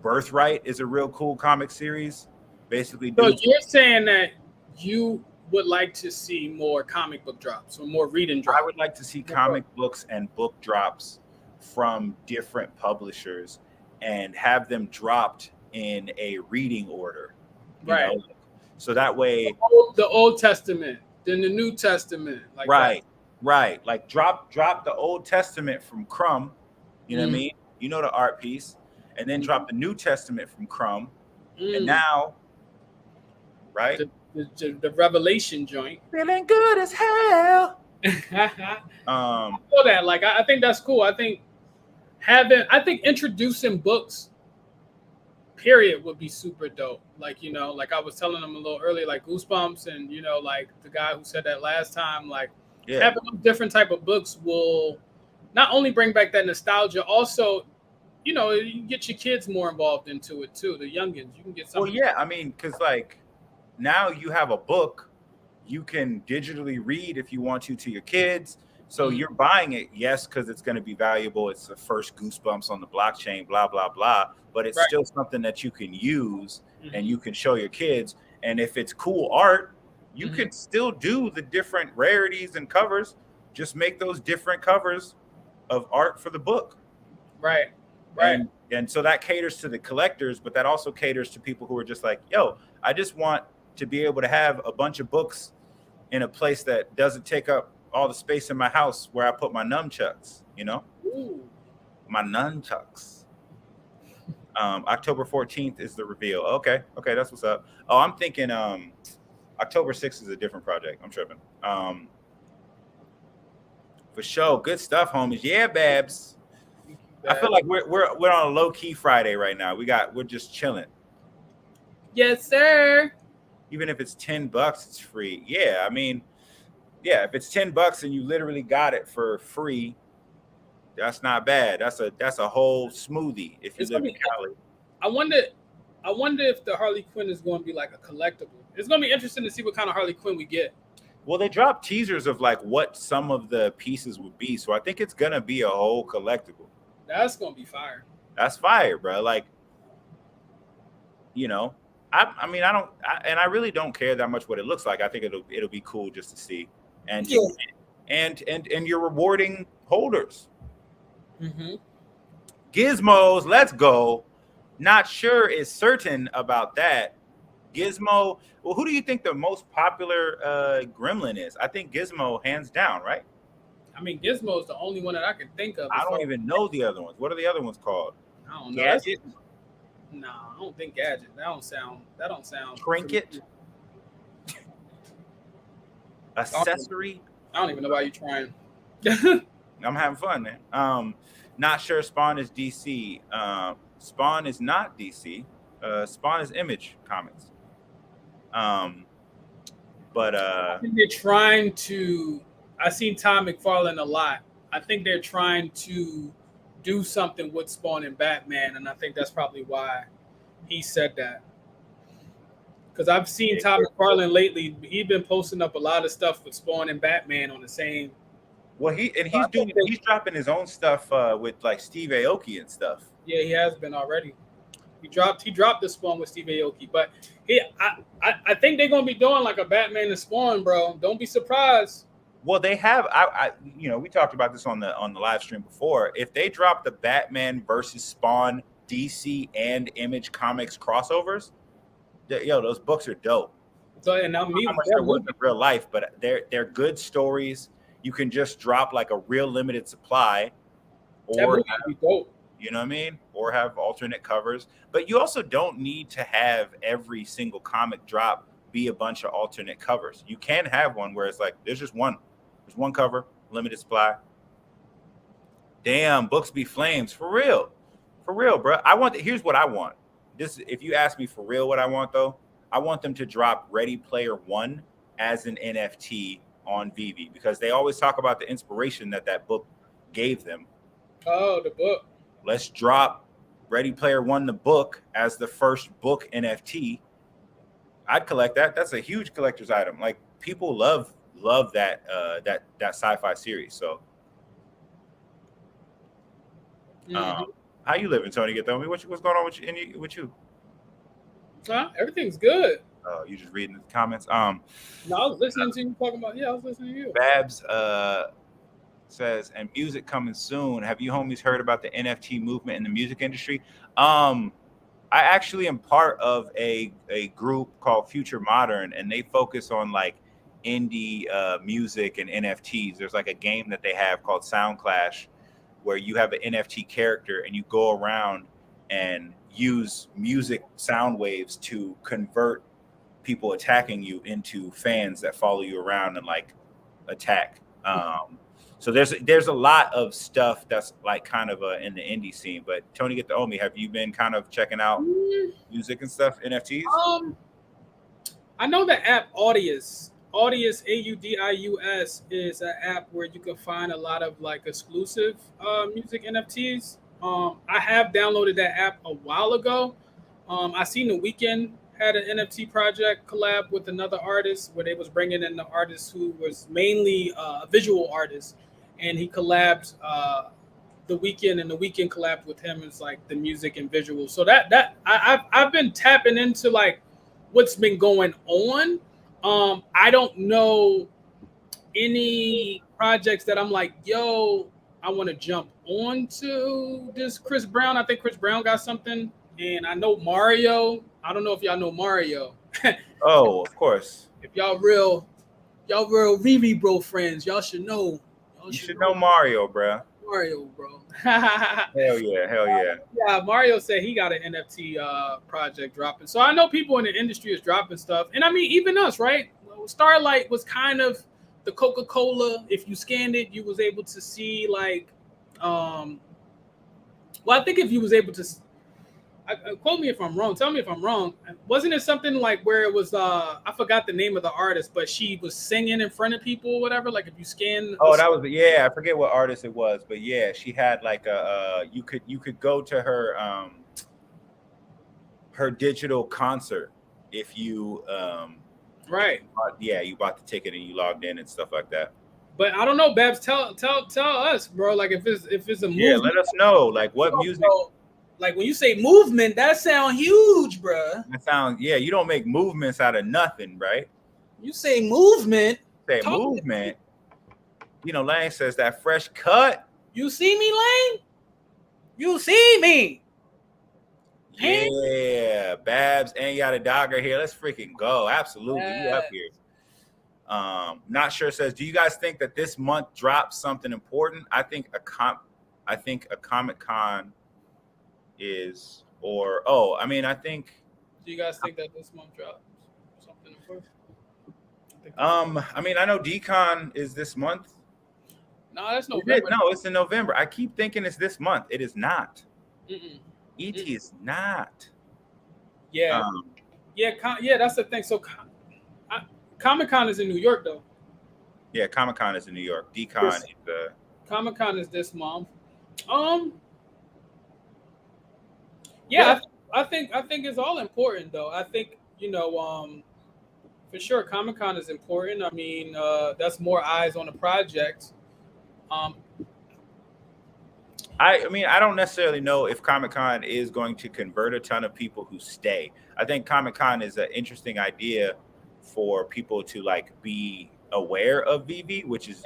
Birthright is a real cool comic series. Basically, so you're saying that you would like to see more comic book drops or more reading drops? I would like to see comic books and book drops from different publishers and have them dropped in a reading order. Right. Know? So that way the Old Testament, then the New Testament. Like right. That. Right. Like drop the Old Testament from Crumb. You know what I mean? You know the art piece. And then drop the New Testament from Crumb. And now, right? The Revelation joint. Feeling good as hell. I feel that. Like I think that's cool. I think introducing books, period, would be super dope. Like, you know, like I was telling them a little earlier, like Goosebumps, and you know, like the guy who said that last time, like having different type of books will not only bring back that nostalgia, also, you know, you get your kids more involved into it too. The youngins, you can get some. Well, yeah, I mean, because like now you have a book you can digitally read if you want to your kids. So you're buying it, yes, because it's going to be valuable. It's the first Goosebumps on the blockchain, blah, blah, blah. But it's still something that you can use and you can show your kids. And if it's cool art, you can still do the different rarities and covers. Just make those different covers of art for the book. Right. And so that caters to the collectors, but that also caters to people who are just like, yo, I just want to be able to have a bunch of books in a place that doesn't take up all the space in my house where I put my nunchucks, you know? Ooh. My nunchucks. October 14th is the reveal. Okay, that's what's up. Oh, I'm thinking October 6th is a different project. I'm tripping. For sure. Good stuff, homies. Yeah, Babs. I feel like we're on a low key Friday right now. We're just chilling. Yes, sir. Even if it's $10, it's free. Yeah, I mean, yeah, if it's $10 and you literally got it for free, that's not bad. That's a whole smoothie if you live in Cali. I wonder if the Harley Quinn is going to be like a collectible. It's going to be interesting to see what kind of Harley Quinn we get. Well, they dropped teasers of like what some of the pieces would be, so I think it's gonna be a whole collectible. That's gonna be fire. That's fire, bro. Like, you know, I mean, I really don't care that much what it looks like. I think it'll be cool just to see, and you're rewarding holders. Gizmos, let's go. Not sure is certain about that. Gizmo. Well, who do you think the most popular gremlin is? I think Gizmo, hands down, right? I mean, Gizmo is the only one that I can think of. I don't even know the other ones. What are the other ones called? I don't know. Gadget? No, I don't think Gadget. That don't sound. Trinket? Accessory? I don't even know why you're trying. I'm having fun, man. Not sure Spawn is DC. Spawn is not DC. Spawn is Image Comics. But I think they're trying to. I've seen Todd McFarlane a lot. I think they're trying to do something with Spawn and Batman, and I think that's probably why he said that. Because I've seen Todd McFarlane lately. He's been posting up a lot of stuff with Spawn and Batman on the same. Well, he's dropping his own stuff with like Steve Aoki and stuff. Yeah, he has been already. He dropped the Spawn with Steve Aoki, but I think they're gonna be doing like a Batman and Spawn, bro. Don't be surprised. Well, they have. We talked about this on the live stream before. If they drop the Batman versus Spawn DC and Image Comics crossovers, those books are dope. So, and now how much they're worth in real life, but they're good stories. You can just drop like a real limited supply, or that would be dope. You know what I mean? Or have alternate covers. But you also don't need to have every single comic drop be a bunch of alternate covers. You can have one where it's like there's just one. There's one cover, limited supply. Damn, books be flames. For real. For real, bro. Here's what I want. This, if you ask me for real what I want though, I want them to drop Ready Player One as an NFT on Veve, because they always talk about the inspiration that book gave them. Oh, the book. Let's drop Ready Player One, the book, as the first book NFT. I'd collect that. That's a huge collector's item. Like, people love that that sci-fi series. So, how you living, Tony? Get me. What's going on with you? Everything's good. Oh, you just reading the comments. No, I was listening to you talking about. Yeah, I was listening to you. Babs says, and music coming soon. Have you homies heard about the NFT movement in the music industry? I actually am part of a group called Future Modern, and they focus on like indie music and NFTs. There's like a game that they have called Sound Clash, where you have an NFT character and you go around and use music sound waves to convert people attacking you into fans that follow you around and like attack. So there's a lot of stuff that's like kind of in the indie scene. But Tony, get the Omi, have you been kind of checking out music and stuff, NFTs? I know the app Audius Audius is an app where you can find a lot of like exclusive music NFTs. I have downloaded that app a while ago. I seen The Weeknd had an NFT project collab with another artist where they was bringing in the artist who was mainly a visual artist, and he collabed The Weeknd, and The Weeknd collabed with him as like the music and visual. So that I've been tapping into like what's been going on. I don't know any projects that I'm like, yo, I want to jump onto this Chris Brown. I think Chris Brown got something, and I know Mario. I don't know if y'all know Mario. Oh, of course. If y'all real Veve Bro friends, y'all should know. You should know Mario, bro. Mario, bro. Hell yeah. Yeah, Mario said he got an NFT project dropping. So I know people in the industry is dropping stuff. And I mean, even us, right? Starlight was kind of the Coca-Cola. If you scanned it, you was able to see like, well, I think if you was able to, quote me if I'm wrong. Tell me if I'm wrong. Wasn't it something like where it was? I forgot the name of the artist, but she was singing in front of people, or whatever. Like if you scan. Oh, that was I forget what artist it was, but yeah, she had like a you could go to her digital concert if you right. You bought the ticket and you logged in and stuff like that. But I don't know, Babs. Tell us, bro. Like if it's a movie. Yeah, let us know. Like what music. Like when you say movement, that sound huge, bruh. That sounds, you don't make movements out of nothing, right? You say movement. Movement. You know, Lane says that fresh cut. You see me, Lane? You see me? Yeah, Babs and Yada Dog are here. Let's freaking go. Absolutely. You up here. Not sure says, do you guys think that this month drops something important? I think a Comic-Con is, I think. Do you guys think that this month drops something important? I know DCon is this month. No, that's November. No, it's in November. I keep thinking it's this month. It is not. ET is not. Yeah. That's the thing. So Comic-Con is in New York, though. Yeah, Comic-Con is in New York. DCon is Comic-Con is this month. Yeah, I think it's all important though. I think, for sure Comic-Con is important. I mean, that's more eyes on the project. I don't necessarily know if Comic-Con is going to convert a ton of people who stay. I think Comic-Con is an interesting idea for people to like be aware of Veve, which is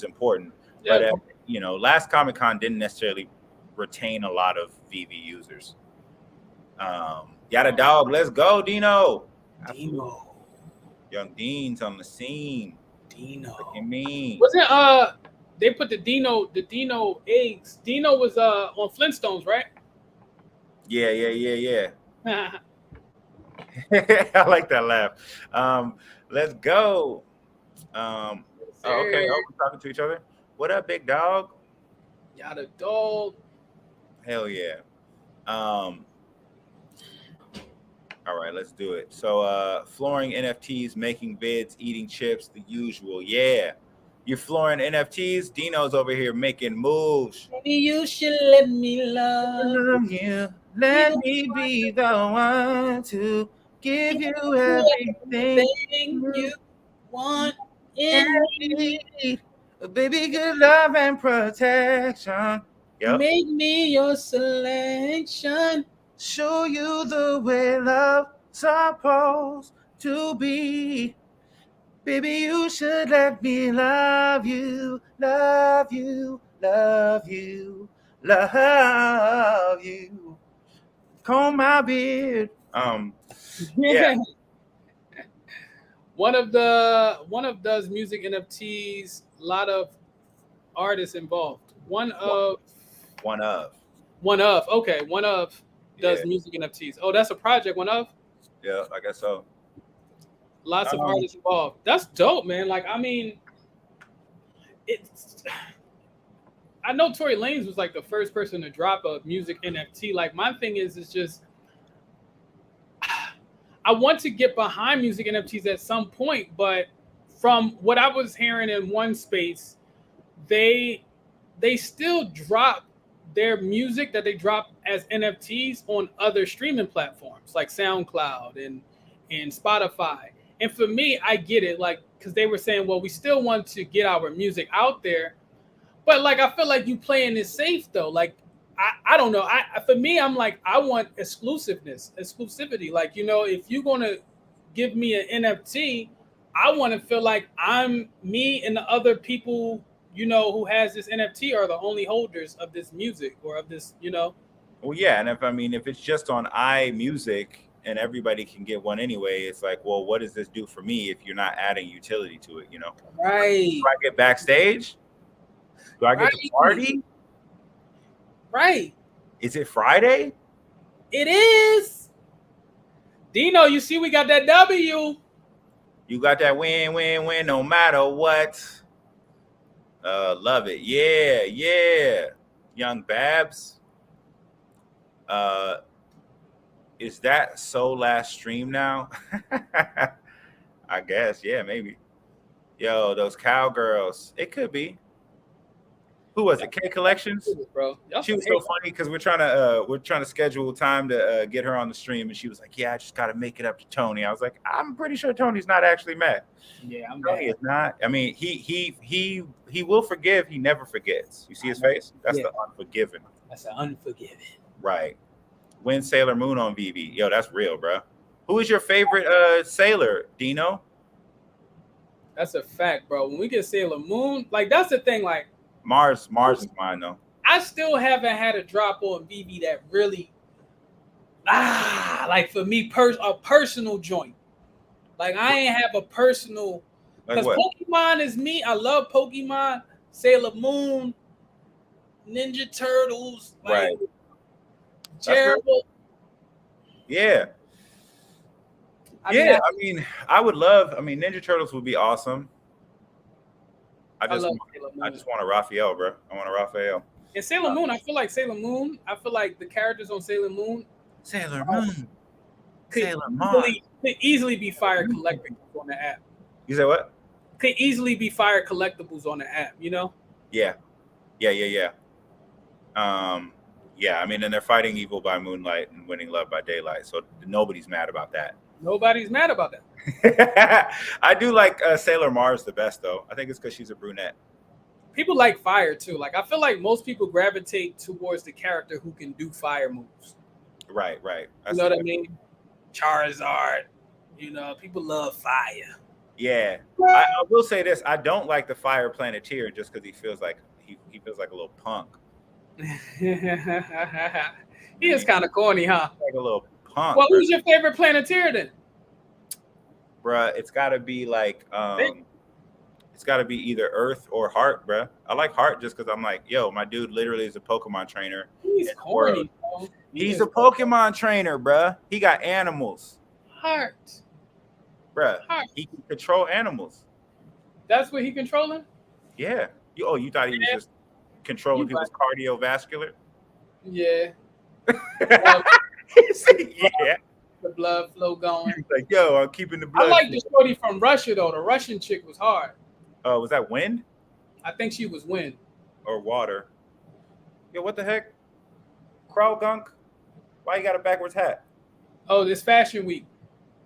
important. Yeah. But last Comic-Con didn't necessarily retain a lot of Veve users. Yada Dog, let's go, Dino. Young Dean's on the scene. Dino. Me. Wasn't they put the Dino eggs. Dino was on Flintstones, right? Yeah. I like that laugh. Let's go. Oh, okay. Oh, we're talking to each other. What up, big dog? Y'all the dog. Hell yeah. Um, all right, let's do it. So flooring NFTs, making vids, eating chips, the usual. Yeah. You're flooring NFTs. Dino's over here making moves. Maybe you should let me love you. Let me be the one to give you everything you want and in me. need. Baby, good love and protection. Yep. Make me your selection. Show you the way love's supposed to be. Baby, you should let me love you, love you, love you, love you. Comb my beard. Yeah. One of those music NFTs, a lot of artists involved. One of does music NFTs. Oh, that's a project. One of. Yeah, I guess so. Lots of artists involved. That's dope, man. Like, I mean, it's. I know Tory Lanez was like the first person to drop a music NFT. Like, my thing is just I want to get behind music NFTs at some point, but from what I was hearing in one space, they still drop their music that they drop as NFTs on other streaming platforms like SoundCloud and Spotify. And for me, I get it, like, because they were saying, well, we still want to get our music out there, but like I feel like you playing it safe though. Like I don't know. For me, I'm like, I want exclusivity. Like, you know, if you're gonna give me an NFT, I want to feel like I'm me and the other people, you know, who has this NFT are the only holders of this music or of this, you know. Well, yeah, and if it's just on iMusic and everybody can get one anyway, it's like, well, what does this do for me if you're not adding utility to it? You know, right? Do I get backstage? Do I get to party? Right. Is it Friday? It is. Dino, you see we got that W. You got that win, no matter what. Love it. Yeah. Young Babs. Is that so last stream now? I guess, yeah, maybe. Yo, those cowgirls. It could be. Who was it? K Collections, bro. She was so funny because we're trying to schedule time to get her on the stream, and she was like, "Yeah, I just got to make it up to Tony." I was like, "I'm pretty sure Tony's not actually mad." Yeah, I'm Tony is not. I mean, he will forgive. He never forgets. You see his face? That's the unforgiven. That's the unforgiven. Right. Win Sailor Moon on Veve. Yo, that's real, bro. Who is your favorite sailor, Dino? That's a fact, bro. When we get Sailor Moon, like that's the thing, like. Mars is mine though. I still haven't had a drop on Veve that really like for me a personal joint. Like I ain't have a personal because Pokemon is me. I love Pokemon, Sailor Moon, Ninja Turtles, like, right? Gerald. Yeah. I mean, I would love. I mean, Ninja Turtles would be awesome. I just want a Raphael, bro. I want a Raphael. And Sailor Moon, I feel like the characters on Sailor Moon could easily be fire collectibles on the app. You say what? Could easily be fire collectibles on the app, you know? Yeah. I mean, and they're fighting evil by moonlight and winning love by daylight, so nobody's mad about that. Nobody's mad about that. I do like Sailor Mars the best, though. I think it's because she's a brunette. People like fire, too. Like, I feel like most people gravitate towards the character who can do fire moves. Right. You know what I mean? Charizard. You know, people love fire. Yeah. I will say this. I don't like the Fire Planeteer just because he feels like a little punk. He is kind of corny, huh? Like a little punk. Well, who's your favorite Planeteer then? Bruh, it's got to be like It's got to be either Earth or Heart, bruh. I like Heart just because I'm like, yo, my dude literally is a Pokemon trainer. He's corny, bro. He's a Pokemon trainer, bruh. He got animals. Heart. Bruh. Heart. He can control animals. That's what he controlling? Yeah. You thought he was just controlling people's cardiovascular? Yeah. Yeah. The blood flow going. He's like, yo, I'm keeping the blood. I like this shorty from Russia though. The Russian chick was hard. Oh, was that Wind? I think she was Wind. Or Water. Yo, what the heck? Crow Gunk? Why you got a backwards hat? Oh, this fashion week.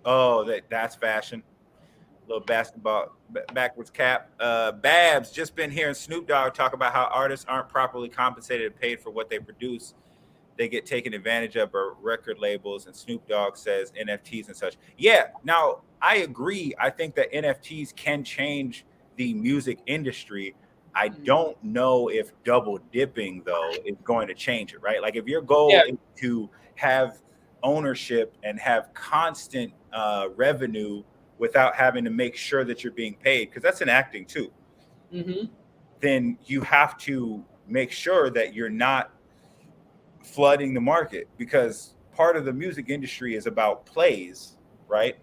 Oh, that's fashion. Little basketball backwards cap. Babs just been hearing Snoop Dogg talk about how artists aren't properly compensated and paid for what they produce. They get taken advantage of by record labels, and Snoop Dogg says NFTs and such. Yeah, now I agree. I think that NFTs can change the music industry. I don't know if double dipping though is going to change it, right? Like if your goal is to have ownership and have constant revenue without having to make sure that you're being paid, because that's in acting too, then you have to make sure that you're not flooding the market, because part of the music industry is about plays, right?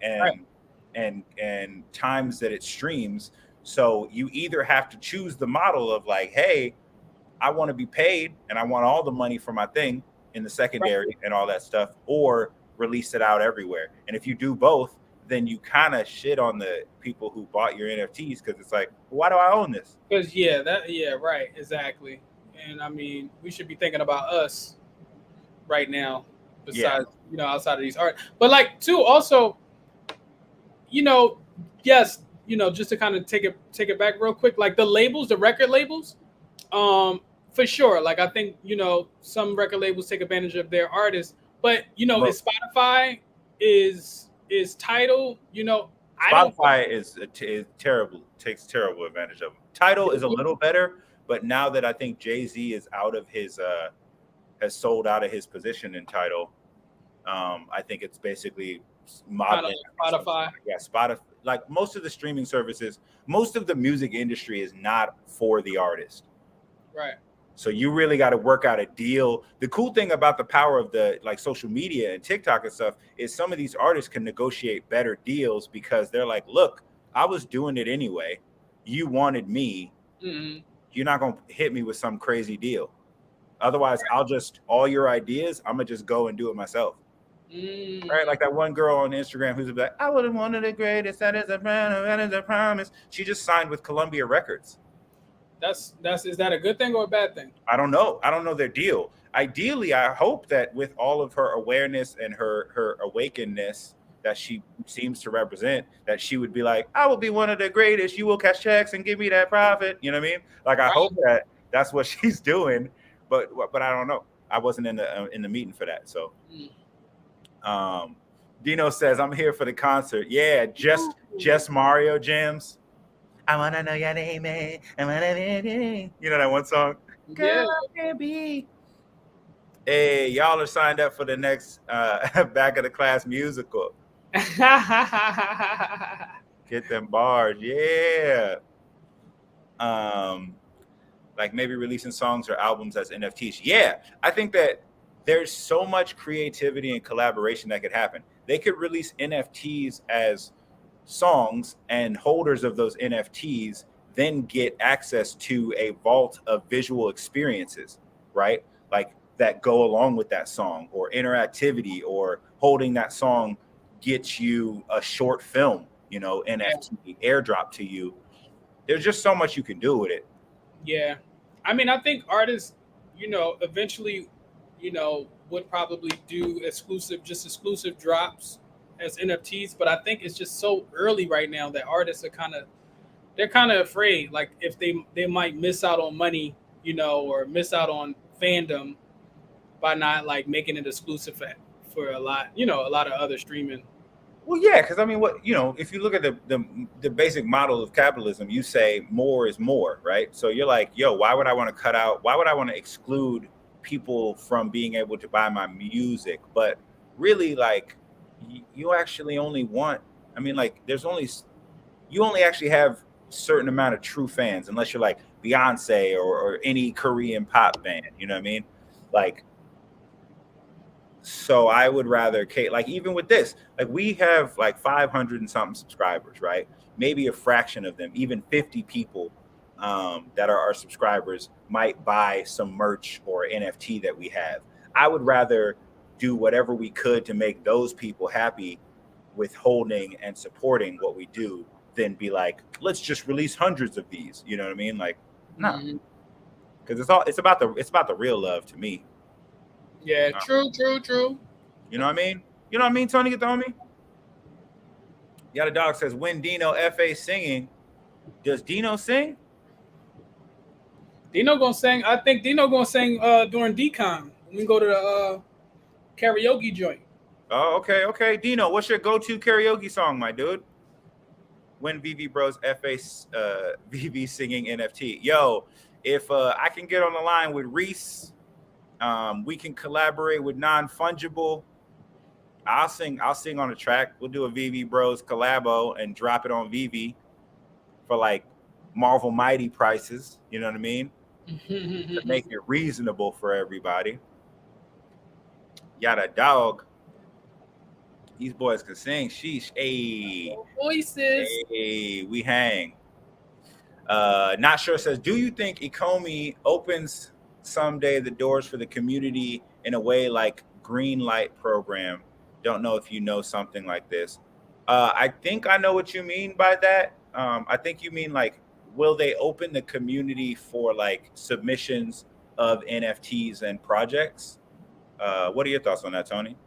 And times that it streams. So you either have to choose the model of like, hey, I want to be paid and I want all the money for my thing in the secondary and all that stuff, or release it out everywhere. And if you do both, then you kind of shit on the people who bought your NFTs, because it's like, why do I own this? Because right, exactly. And I mean, we should be thinking about us right now, besides outside of these art. But like too, also, yes, just to kind of take it back real quick, like the labels, the record labels, for sure. Like I think some record labels take advantage of their artists, but is Spotify, is Tidal, Spotify is terrible, takes terrible advantage of them. Tidal is a little better, but now that I think Jay-Z is out of his has sold out of his position in Tidal, I think it's basically modeling Spotify. Yeah, Spotify. Like most of the streaming services, most of the music industry is not for the artist. Right. So you really got to work out a deal. The cool thing about the power of the like social media and TikTok and stuff is some of these artists can negotiate better deals, because they're like, look, I was doing it anyway. You wanted me. You're not going to hit me with some crazy deal. Otherwise, I'll just, all your ideas, I'm going to just go and do it myself. Right? Like that one girl on Instagram who's like, I would have wanted the greatest. That is a promise. She just signed with Columbia Records. Is that a good thing or a bad thing? I don't know. I don't know their deal. Ideally, I hope that with all of her awareness and her awakenedness that she seems to represent, that she would be like, I will be one of the greatest. You will cash checks and give me that profit. You know what I mean? Like, I hope that that's what she's doing, but I don't know. I wasn't in the meeting for that. So, Dino says, I'm here for the concert. Yeah, just Mario jams. I wanna know your name, man. You know that one song? Girl, baby. Hey, y'all are signed up for the next Back of the Class musical. Get them bars, yeah. Like maybe releasing songs or albums as NFTs. Yeah, I think that there's so much creativity and collaboration that could happen. They could release NFTs as songs, and holders of those NFTs then get access to a vault of visual experiences, right? Like that go along with that song, or interactivity, or holding that song gets you a short film, NFT airdrop to you. There's just so much you can do with it. Yeah. I mean, I think artists, eventually, would probably do exclusive drops as NFTs, but I think it's just so early right now that artists are kind of afraid, like if they might miss out on money, or miss out on fandom by not like making it exclusive for a lot of other streaming. Well, yeah, because I mean, if you look at the basic model of capitalism, you say more is more, right? So you're like, yo, why would I want to cut out? Why would I want to exclude people from being able to buy my music? But really, like, you actually only want, I mean, like, you only actually have certain amount of true fans, unless you're like Beyonce or any Korean pop band. You know what I mean? Like, so I would rather, like, even with this, like, we have like 500 and something subscribers, right? Maybe a fraction of them, even 50 people that are our subscribers, might buy some merch or NFT that we have. I would rather do whatever we could to make those people happy with holding and supporting what we do than be like, let's just release hundreds of these. You know what I mean? Like, no, because it's about the real love to me. Yeah, true. You know what I mean? You know what I mean, Tony? Get the homie? Yeah, the dog says, when Dino FA singing, does Dino sing? Dino gonna sing. I think Dino gonna sing during DCOM. We can go to the karaoke joint. Oh, okay. Dino, what's your go-to karaoke song, my dude? When Veve Bros FA Veve singing NFT. Yo, if I can get on the line with Reese, we can collaborate with Non-Fungible. I'll sing on the track. We'll do a Veve Bros collabo and drop it on Veve for like Marvel Mighty prices. You know what I mean? To make it reasonable for everybody. Yada dog. These boys can sing. Sheesh. Hey. Voices. Hey, we hang. Not sure says, do you think Ecomi opens someday the doors for the community in a way like Green Light program? Don't know if you know something like this. I think I know what you mean by that. I think you mean like, will they open the community for like submissions of NFTs and projects? What are your thoughts on that, Tony?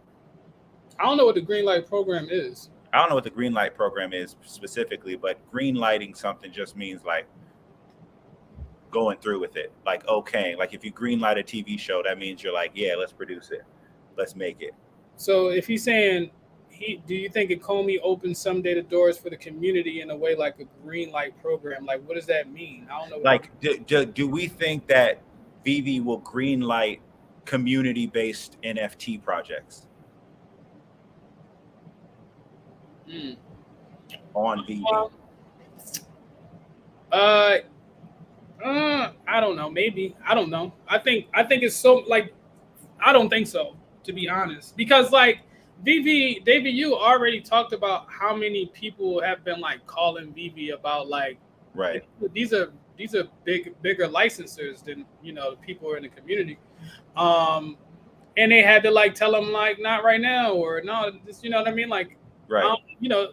I don't know what the Green Light program is. I don't know what the Green Light program is specifically, but green lighting something just means like going through with it. Like, okay, like if you green light a TV show, that means you're like, yeah, let's produce it. Let's make it. So if he's saying, do you think Ecomi opens someday the doors for the community in a way like a Green Light program? Like, what does that mean? I don't know. Like, do we think that Veve will green light community-based NFT projects? On Veve? I don't know. Maybe. I don't know. I think it's so like, I don't think so, to be honest, because like Veve, David, you already talked about how many people have been like calling Veve about like, right, these are bigger licensors than, you know, people in the community, and they had to like tell them like, not right now, or no, this, you know what I mean, like, right. You know,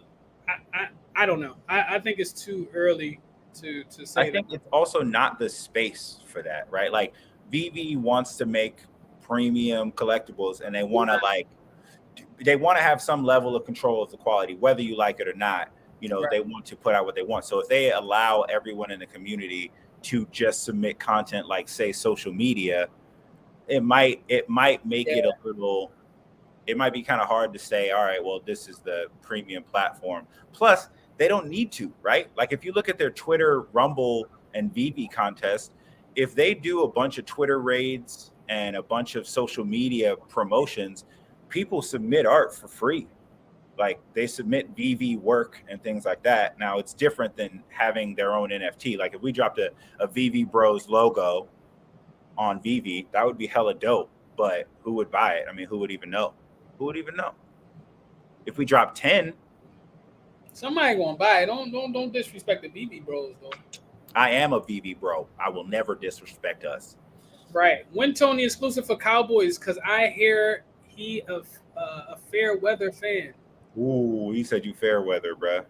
I don't know. I think it's too early to say. I think it's also not the space for that, right? Like Veve wants to make premium collectibles, and they want to have some level of control of the quality, whether you like it or not. You know, They want to put out what they want. So if they allow everyone in the community to just submit content, like say social media, it might make it a little. It might be kind of hard to say, all right, well, this is the premium platform. Plus, they don't need to, right? Like if you look at their Twitter, Rumble, and Veve contest, if they do a bunch of Twitter raids and a bunch of social media promotions, people submit art for free. Like they submit Veve work and things like that. Now it's different than having their own NFT. Like if we dropped a Veve Bros logo on Veve, that would be hella dope. But who would buy it? I mean, who would even know? Who would even know? If we drop 10, somebody gonna buy it. Don't disrespect the Veve Bros though. I am a Veve bro. I will never disrespect us. Right. When Tony exclusive for Cowboys, because I hear he a fair weather fan. Ooh, he said you fair weather, bruh.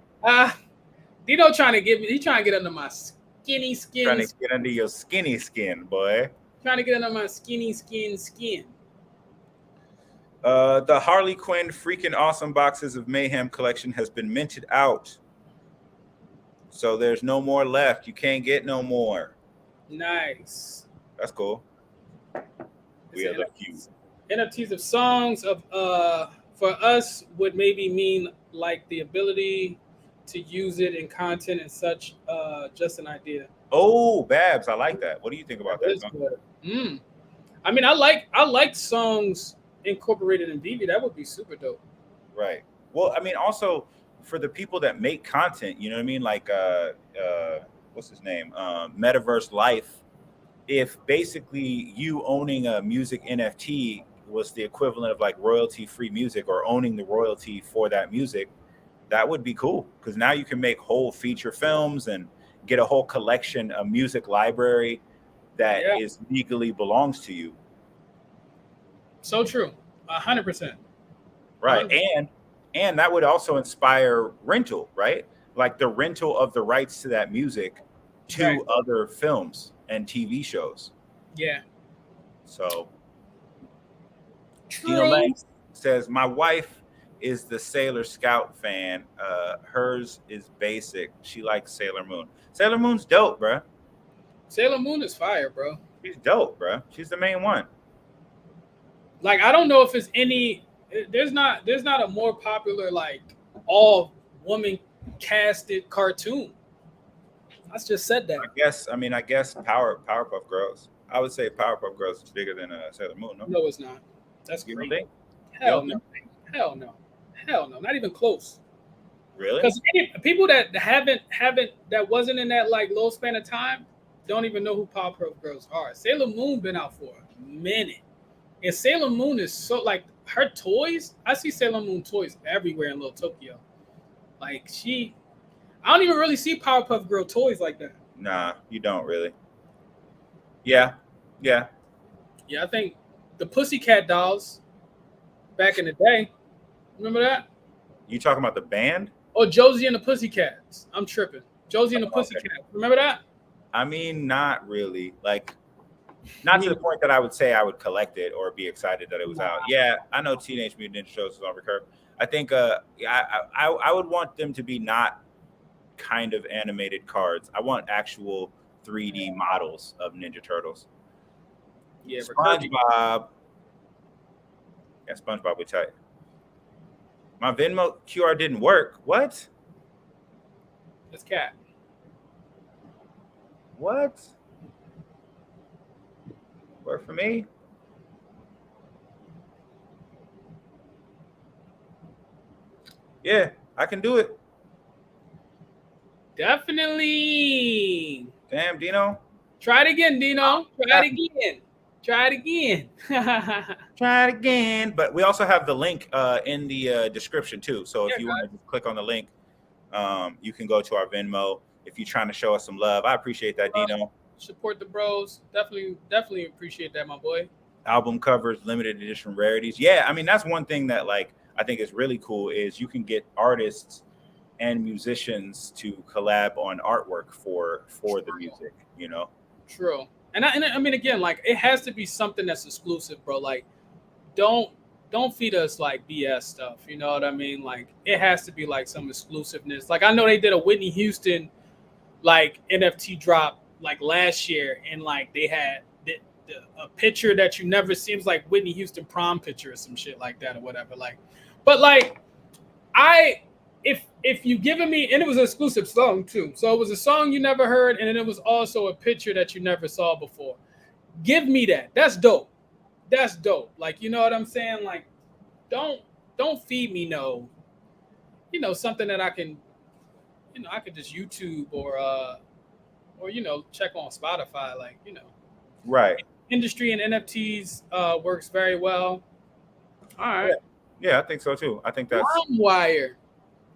Dino trying to get under my skinny skin. Trying to get under your skinny skin, boy. Trying to get under my skinny skin. The Harley Quinn freaking awesome boxes of Mayhem collection has been minted out. So there's no more left. You can't get no more. Nice. That's cool. We have a few. NFTs of songs of for us would maybe mean like the ability to use it in content and such. Just an idea. Oh, Babs, I like that. What do you think about that? I mean, I like songs incorporated in Veve. That would be super dope. Right. Well, I mean, also for the people that make content, you know what I mean? Like what's his name? Metaverse Life. If basically you owning a music NFT was the equivalent of like royalty free music or owning the royalty for that music, that would be cool because now you can make whole feature films and get a whole collection of music library that is legally belongs to you. So true. 100%. Right. And that would also inspire rental, right? Like the rental of the rights to that music to other films and TV shows. Yeah. So Dino Lang says, my wife is the Sailor Scout fan. Hers is basic. She likes Sailor Moon. Sailor Moon's dope, bro. Sailor Moon is fire, bro. She's dope, bro. She's the main one. Like, I don't know if it's any. There's not a more popular like all woman casted cartoon. I just said that. I guess Powerpuff Girls. I would say Powerpuff Girls is bigger than Sailor Moon. No, it's not. That's crazy. Hell no. Hell no. Hell no. Not even close. Really? Because people that haven't that wasn't in that like low span of time don't even know who Powerpuff Girls are. Sailor Moon been out for a minute, and Sailor Moon is so like her toys. I see Sailor Moon toys everywhere in Little Tokyo. Like I don't even really see Powerpuff Girl toys like that. Nah, you don't really. Yeah. I think the Pussycat Dolls back in the day. Remember that? You talking about the band? Oh, Josie and the Pussycats. I'm tripping. Josie and the Pussycats. Remember that? I mean, not really. Like, not to the point that I would say I would collect it or be excited that it was out. Yeah, I know Teenage Mutant Ninja Turtles is on recurve. I think I would want them to be not kind of animated cards. I want actual 3D models of Ninja Turtles. Yeah, SpongeBob. Yeah, SpongeBob would tight. My Venmo QR didn't work. What? It's cat. What? Work for me? Yeah, I can do it. Definitely. Damn, Dino. Try it again, Dino. Try it again. Try it again. Try it again. But we also have the link in the description too. So if you want to just click on the link, you can go to our Venmo if you're trying to show us some love. I appreciate that, Dino. Support the bros. Definitely appreciate that, my boy. Album covers, limited edition rarities. Yeah, I mean, that's one thing that like I think is really cool is you can get artists and musicians to collab on artwork for the music, you know. True. And I mean, again, like it has to be something that's exclusive, bro. Like, don't feed us like BS stuff. You know what I mean? Like, it has to be like some exclusiveness. Like, I know they did a Whitney Houston like NFT drop like last year, and like they had a picture that you never seems like Whitney Houston prom picture or some shit like that or whatever. Like, but like, if you given me, and it was an exclusive song too, so it was a song you never heard, and then it was also a picture that you never saw before. Give me that. That's dope. That's dope. Like, you know what I'm saying? Like, don't feed me something that I can, I could just YouTube or check on Spotify. Like, right. Industry and NFTs works very well. All right. Yeah, I think so too. I think that's LimeWire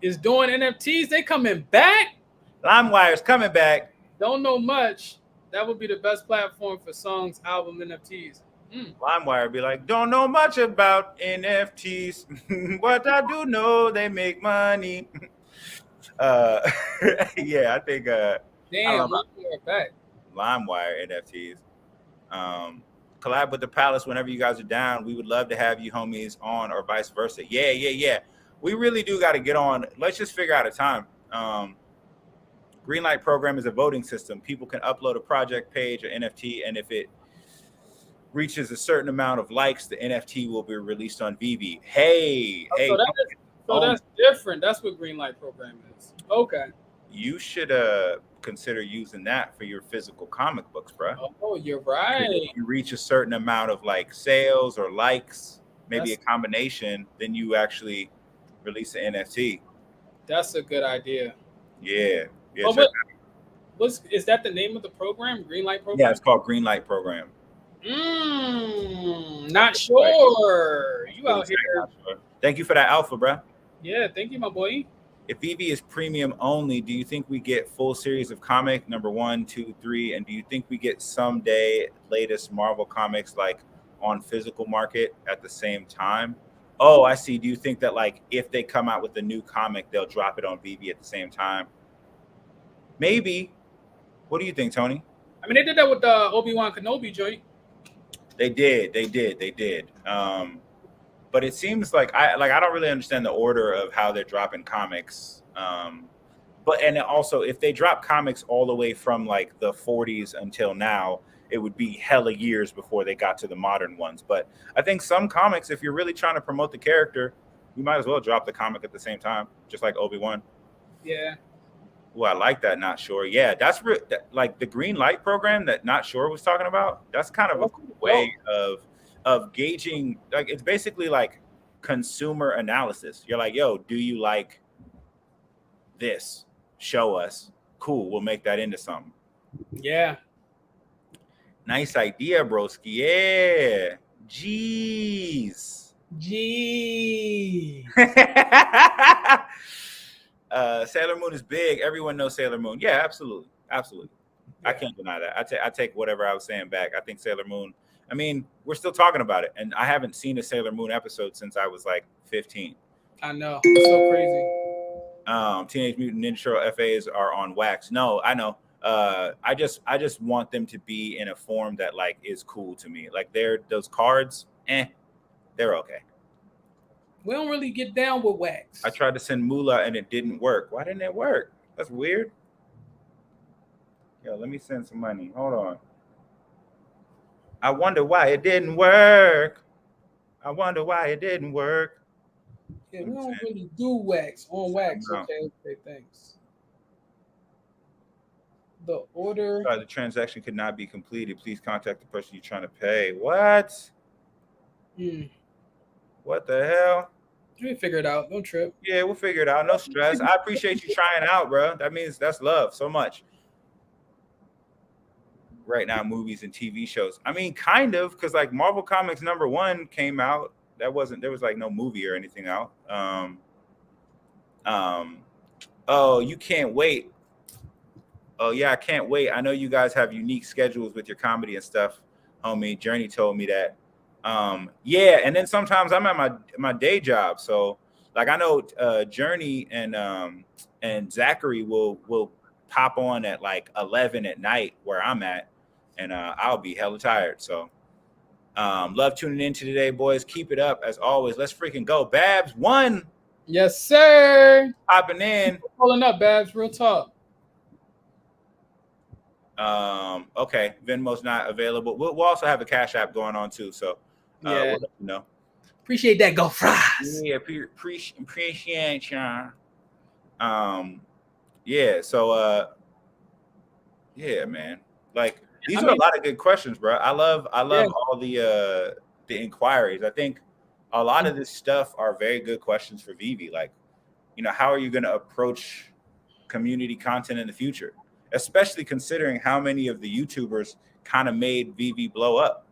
is doing NFTs. They coming back. LimeWire's coming back. Don't know much. That would be the best platform for songs, album, NFTs. LimeWire be like, don't know much about NFTs. What I do know, they make money. Yeah, I think damn, LimeWire back. LimeWire NFTs. Collab with the Palace whenever you guys are down. We would love to have you homies on or vice versa. Yeah. We really do got to get on. Let's just figure out a time. Greenlight program is a voting system. People can upload a project page or NFT, and if it reaches a certain amount of likes, the NFT will be released on Veve. Hey. So that's different. That's what Greenlight program is. Okay. You should consider using that for your physical comic books, bro. Oh, you're right. If you reach a certain amount of like sales or likes, maybe a combination, then you actually release an NFT. That's a good idea. Yeah. Well, is that the name of the program? Greenlight program? Yeah, it's called Greenlight Program. Not sure. You out here. Sure. Thank you for that alpha, bro. Yeah, thank you, my boy. If Veve is premium only, do you think we get full series of comic number 1, 2, 3? And do you think we get someday latest Marvel comics like on physical market at the same time? Oh, I see. Do you think that like if they come out with a new comic, they'll drop it on Veve at the same time? Maybe. What do you think, Tony? I mean, they did that with the Obi-Wan Kenobi joint. They did. But it seems like I don't really understand the order of how they're dropping comics. But and also if they drop comics all the way from like the 40s until now, it would be hella years before they got to the modern ones. But I think some comics, if you're really trying to promote the character, you might as well drop the comic at the same time, just like Obi-Wan. Yeah. Well, I like that. Not sure. Yeah, that's like the green light program that Not Sure was talking about. That's kind of a cool way of gauging. Like it's basically like consumer analysis. You're like, yo, do you like this? Show us. Cool. We'll make that into something. Yeah. Nice idea, broski. Yeah. Jeez. Sailor Moon is big. Everyone knows Sailor Moon. Yeah, absolutely. Yeah. I can't deny that. I take whatever I was saying back. I think Sailor Moon, I mean, we're still talking about it. And I haven't seen a Sailor Moon episode since I was like 15. I know. It's so crazy. Teenage Mutant Ninja Turtle FAs are on wax. No, I know. I just want them to be in a form that like is cool to me. Like those cards, they're okay. We don't really get down with wax. I tried to send Moolah and it didn't work. Why didn't it work? That's weird. Yo, let me send some money. Hold on. I wonder why it didn't work. Yeah, we don't really do wax on wax. No. Okay, thanks. The order. Sorry, the transaction could not be completed. Please contact the person you're trying to pay. What? What the hell? We'll figure it out. Don't trip. Yeah, we'll figure it out. No stress. I appreciate you trying out, bro. That means that's love so much. Right now, movies and TV shows. I mean, kind of, because like Marvel Comics #1 came out. There was like no movie or anything out. Oh, you can't wait. Oh yeah, I can't wait. I know you guys have unique schedules with your comedy and stuff, homie. Journey told me that. Yeah, and then sometimes I'm at my day job. So like I know Journey and Zachary will pop on at like 11 at night where I'm at, and I'll be hella tired. So love tuning in today, boys. Keep it up as always. Let's freaking go. Babs 1. Yes, sir. Popping in. Pulling up, Babs. Real talk. Okay, Venmo's not available. We'll also have a Cash App going on too. So yeah, we'll let you know. Appreciate that. Go fries. Yeah, appreciate you. Yeah. So yeah, man. Like these are a lot of good questions, bro. I love all the inquiries. I think a lot of this stuff are very good questions for Veve. Like, you know, how are you going to approach community content in the future? Especially considering how many of the YouTubers kind of made Veve blow up,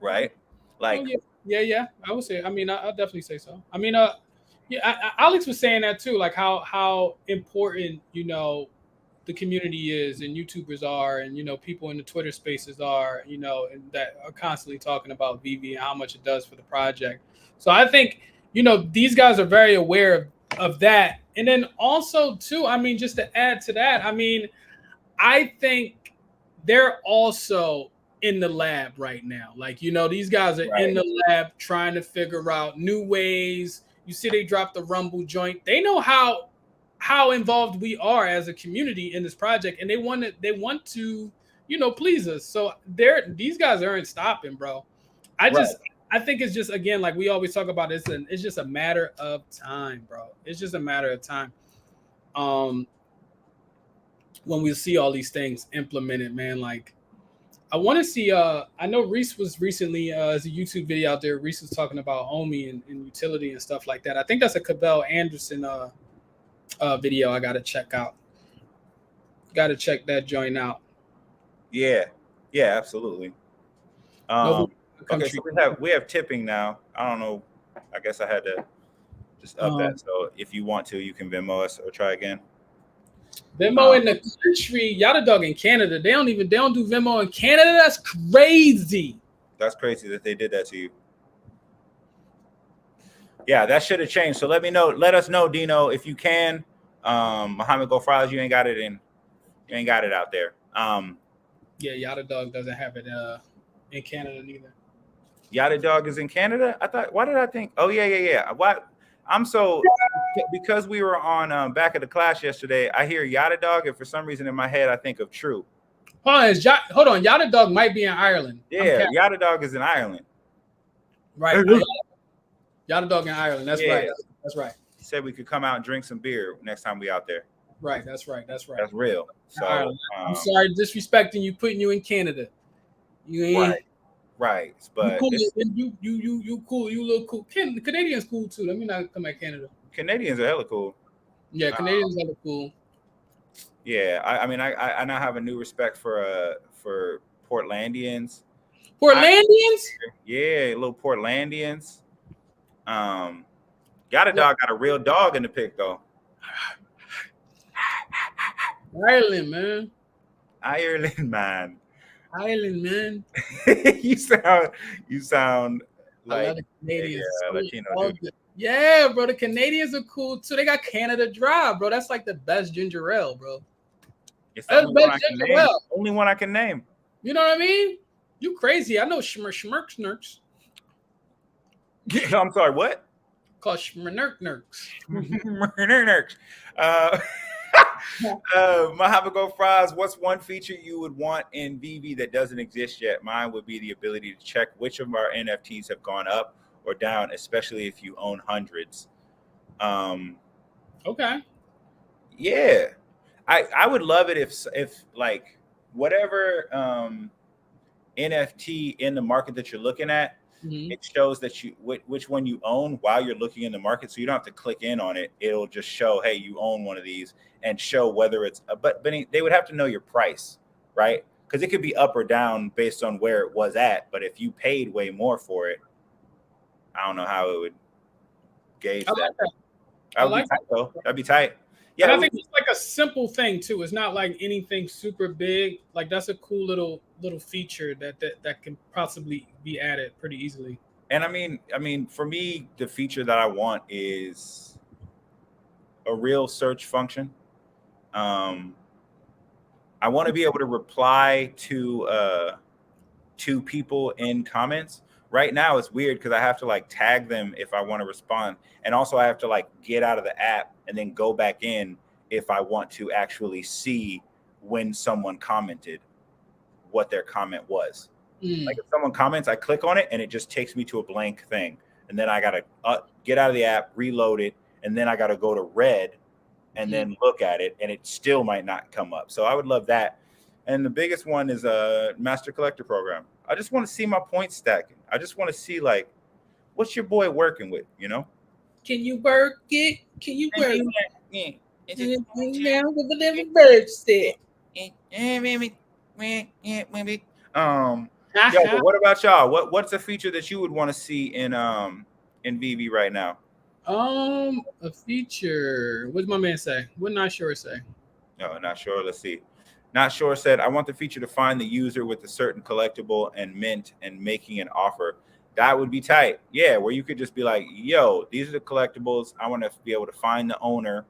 right? Like, yeah, I would say. I mean, I'll definitely say so. I mean, Alex was saying that too, like how important the community is, and YouTubers are, and people in the Twitter spaces are, and that are constantly talking about Veve and how much it does for the project. So I think these guys are very aware of that. And then also too, I mean, just to add to that, I mean, I think they're also in the lab right now. Like, these guys are in the lab trying to figure out new ways. You see, they dropped the Rumble joint. They know how involved we are as a community in this project, and they want to please us. So these guys aren't stopping, bro. I think it's just, again, like we always talk about, it's just a matter of time, bro. It's just a matter of time. When we see all these things implemented, man, like I want to see, I know Reese was recently, as a YouTube video out there, Reese was talking about Omi and utility and stuff like that. I think that's a Cabell Anderson video I gotta check out. Gotta check that joint out. Yeah, absolutely. Okay, so we have tipping now. I don't know. I guess I had to just up that. So if you want to, you can Venmo us or try again. Venmo in the country, Yada Dog in Canada. They don't do Venmo in Canada. That's crazy. That's crazy that they did that to you. Yeah, that should have changed. So let us know, Dino, if you can. Muhammad Go Fries, you ain't got it out there. Yeah, Yada Dog doesn't have it in Canada neither. Yada Dog is in Canada? Why did I think? Oh yeah. What? Because we were on back at the class yesterday, I hear Yada Dog, and for some reason in my head I think of True. Hold on, Yada Dog might be in Ireland. Yeah, Yada Dog is in Ireland. Right. Yada Dog in Ireland. That's right. That's right. He said we could come out and drink some beer next time we out there. Right. That's right. That's real. So I'm sorry disrespecting you, putting you in Canada. You ain't right. But you cool. You look cool. Canadians cool too. Let me not come at Canada. Canadians are hella cool. Yeah, Canadians are hella cool. Yeah, I now have a new respect for Portlandians. Portlandians? Yeah, little Portlandians. Yada Dog got a real dog in the pic though. Ireland, man. You sound like Canadians. Latino dude. Yeah, bro. The Canadians are cool too. They got Canada Dry, bro. That's like the best ginger ale, bro. It's the only one I can name. You know what I mean? You crazy? I know Schmirks. I'm sorry, what? Called Schmirks. Muhammad Go Fries, what's one feature you would want in Veve that doesn't exist yet? Mine would be the ability to check which of our NFTs have gone up or down, especially if you own hundreds. Okay. Yeah. I would love it if like whatever NFT in the market that you're looking at, it shows that which one you own while you're looking in the market, so you don't have to click in on it. It'll just show, hey, you own one of these, and show whether it's but they would have to know your price, right? Because it could be up or down based on where it was at. But if you paid way more for it, I don't know how it would gauge that. That would be tight, though. That'd be tight. Yeah, and I think it's like a simple thing too. It's not like anything super big. Like that's a cool little feature that can possibly be added pretty easily. And I mean, for me, the feature that I want is a real search function. I want to be able to reply to people in comments. Right now, it's weird because I have to like tag them if I want to respond, and also I have to like get out of the app and then go back in if I want to actually see when someone commented what their comment was. Like if someone comments, I click on it and it just takes me to a blank thing, and then I gotta get out of the app, reload it, and then I gotta go to red and then look at it, and it still might not come up. So I would love that. And the biggest one is a master collector program. I just want to see my points stacking. I just want to see like, what's your boy working with, you know? Can you work it? Can you work it? Yeah. Now with the little bird stick. But what about y'all? What's a feature that you would want to see in Veve right now? A feature. What did my man say? What Not Sure say? No, Not Sure. Let's see. Not Sure said, I want the feature to find the user with a certain collectible and mint and making an offer. That would be tight. Yeah, where you could just be like, yo, these are the collectibles. I want to be able to find the owner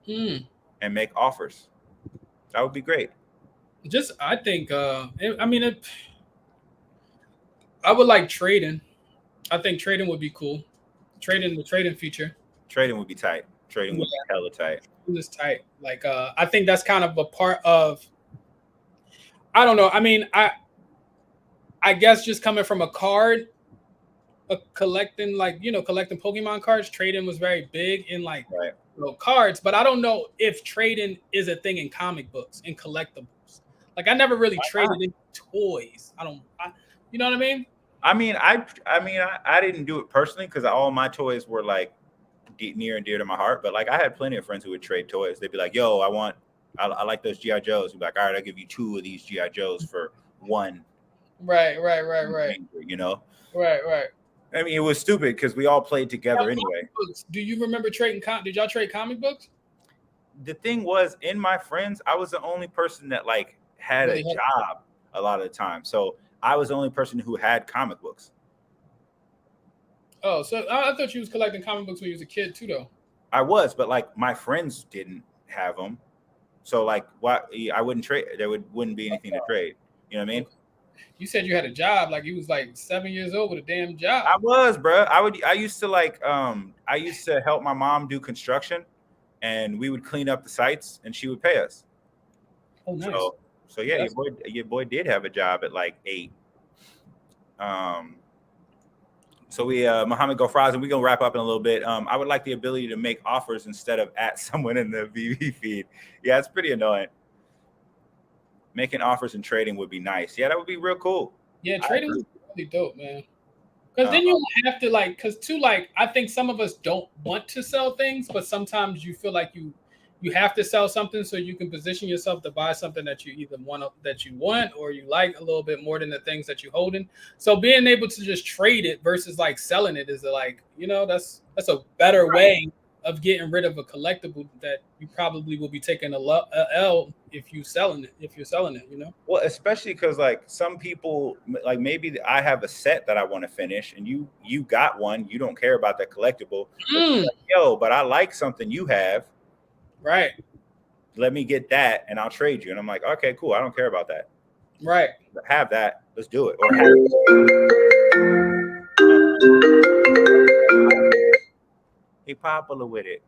and make offers. That would be great. I think, I would like trading. I think trading would be cool. The trading feature. Trading would be tight. Trading would be hella tight. It's tight. Like, I think that's kind of a part of, I don't know. I mean, I guess just coming from collecting Pokemon cards, trading was very big in like cards, but I don't know if trading is a thing in comic books and collectibles. Like I never really traded in toys. You know what I mean? I mean, I didn't do it personally because all my toys were like near and dear to my heart. But like, I had plenty of friends who would trade toys. They'd be like, "Yo, I like those GI Joes." We'd be like, "All right, I'll give you 2 of these GI Joes for 1." Right. You know. Right. I mean, it was stupid because we all played together anyway. Do you remember trading? Did y'all trade comic books? The thing was, in my friends, I was the only person that like had a job a lot of the time. So I was the only person who had comic books. Oh, so I thought you was collecting comic books when you was a kid too, though. I was, but like my friends didn't have them. So like, what? I wouldn't trade. There wouldn't be anything to trade. You know what I mean? You said you had a job, like you was like 7 years old with a damn job. I was, bro. I used to like I used to help my mom do construction, and we would clean up the sites, and she would pay us. Oh, nice. So yeah, your boy did have a job at like 8. So we Muhammad Gofraz, and we're gonna wrap up in a little bit. I would like the ability to make offers instead of at someone in the VV feed. Yeah, it's pretty annoying. Making offers and trading would be nice. Yeah, that would be real cool. Yeah, trading is really dope, man. Because then you have to like, I think some of us don't want to sell things, but sometimes you feel like you have to sell something so you can position yourself to buy something that you either want or you like a little bit more than the things that you're holding. So being able to just trade it versus like selling it is like, that's a better way of getting rid of a collectible that you probably will be taking a L if you're selling it, Well, especially because like some people, like maybe I have a set that I want to finish and you got one, you don't care about that collectible. But like, yo, but I like something you have. Right. Let me get that and I'll trade you. And I'm like, okay, cool. I don't care about that. Right. Have that. Let's do it. Or have He popular with it.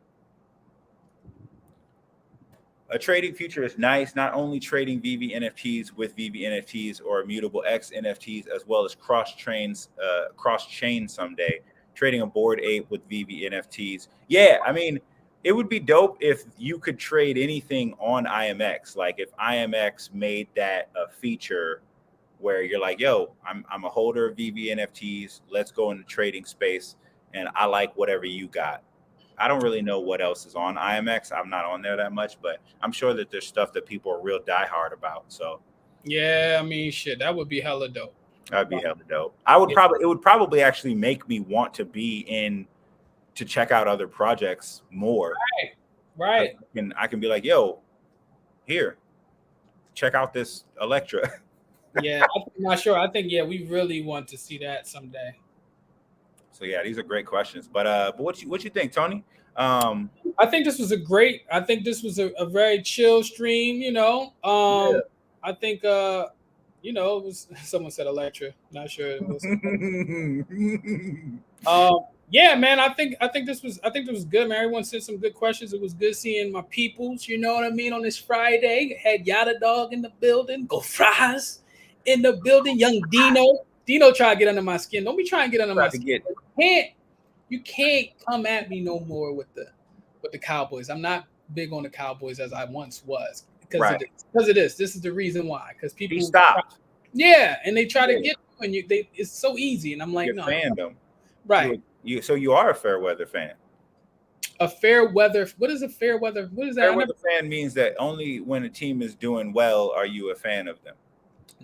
A trading future is nice. Not only trading Veve NFTs with Veve NFTs or Immutable X NFTs, as well as cross chain someday. Trading a Bored Ape with Veve NFTs. Yeah, I mean, it would be dope if you could trade anything on IMX. Like if IMX made that a feature where you're like, yo, I'm a holder of Veve NFTs. Let's go in the trading space, and I like whatever you got. I don't really know what else is on IMX. I'm not on there that much, but I'm sure that there's stuff that people are real diehard about. So yeah, I mean, shit, that would be hella dope. That'd be hella dope. It would probably actually make me want to be in to check out other projects more. Right. And I can be like, yo, here, check out this Electra. Yeah, I'm not sure. I think we really want to see that someday. So yeah, these are great questions. But what you think, Tony? I think this was a very chill stream. I think it was someone said Electra. Not sure it was. Yeah, man. I think this was good, man. Everyone sent some good questions. It was good seeing my peoples. You know what I mean? On this Friday, had Yada Dog in the building. Go Fries in the building. Young Dino try to get under my skin. Don't be trying to get under my skin. You can't come at me no more with the Cowboys. I'm not big on the Cowboys as I once was because of this. This is the reason why. Because people stop. Yeah, and they try to get you, and it's so easy, and I'm like, Your no, fandom. Right. So you are a fair weather fan. A fair weather. What is a fair weather? What is that? Fair weather fan means that only when a team is doing well are you a fan of them.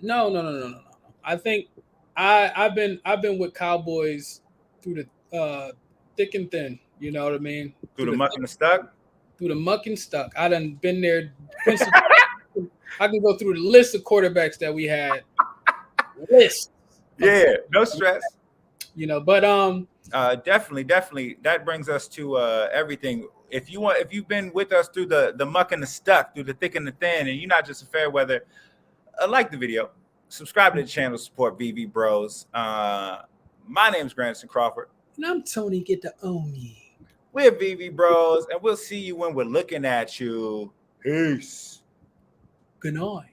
No. I think I've been with Cowboys through the thick and thin. You know what I mean? Through the muck and the stuck. Through the muck and stuck. I done been there. I can go through the list of quarterbacks that we had. List. Yeah, no stress. But definitely. That brings us to everything. If you've been with us through the muck and the stuck, through the thick and the thin, and you're not just a fair weather, like the video, subscribe to the channel, support Veve Bros. My name's Grandson Crawford. And I'm Tony. Get the Omi. We're Veve Bros, and we'll see you when we're looking at you. Peace. Good night.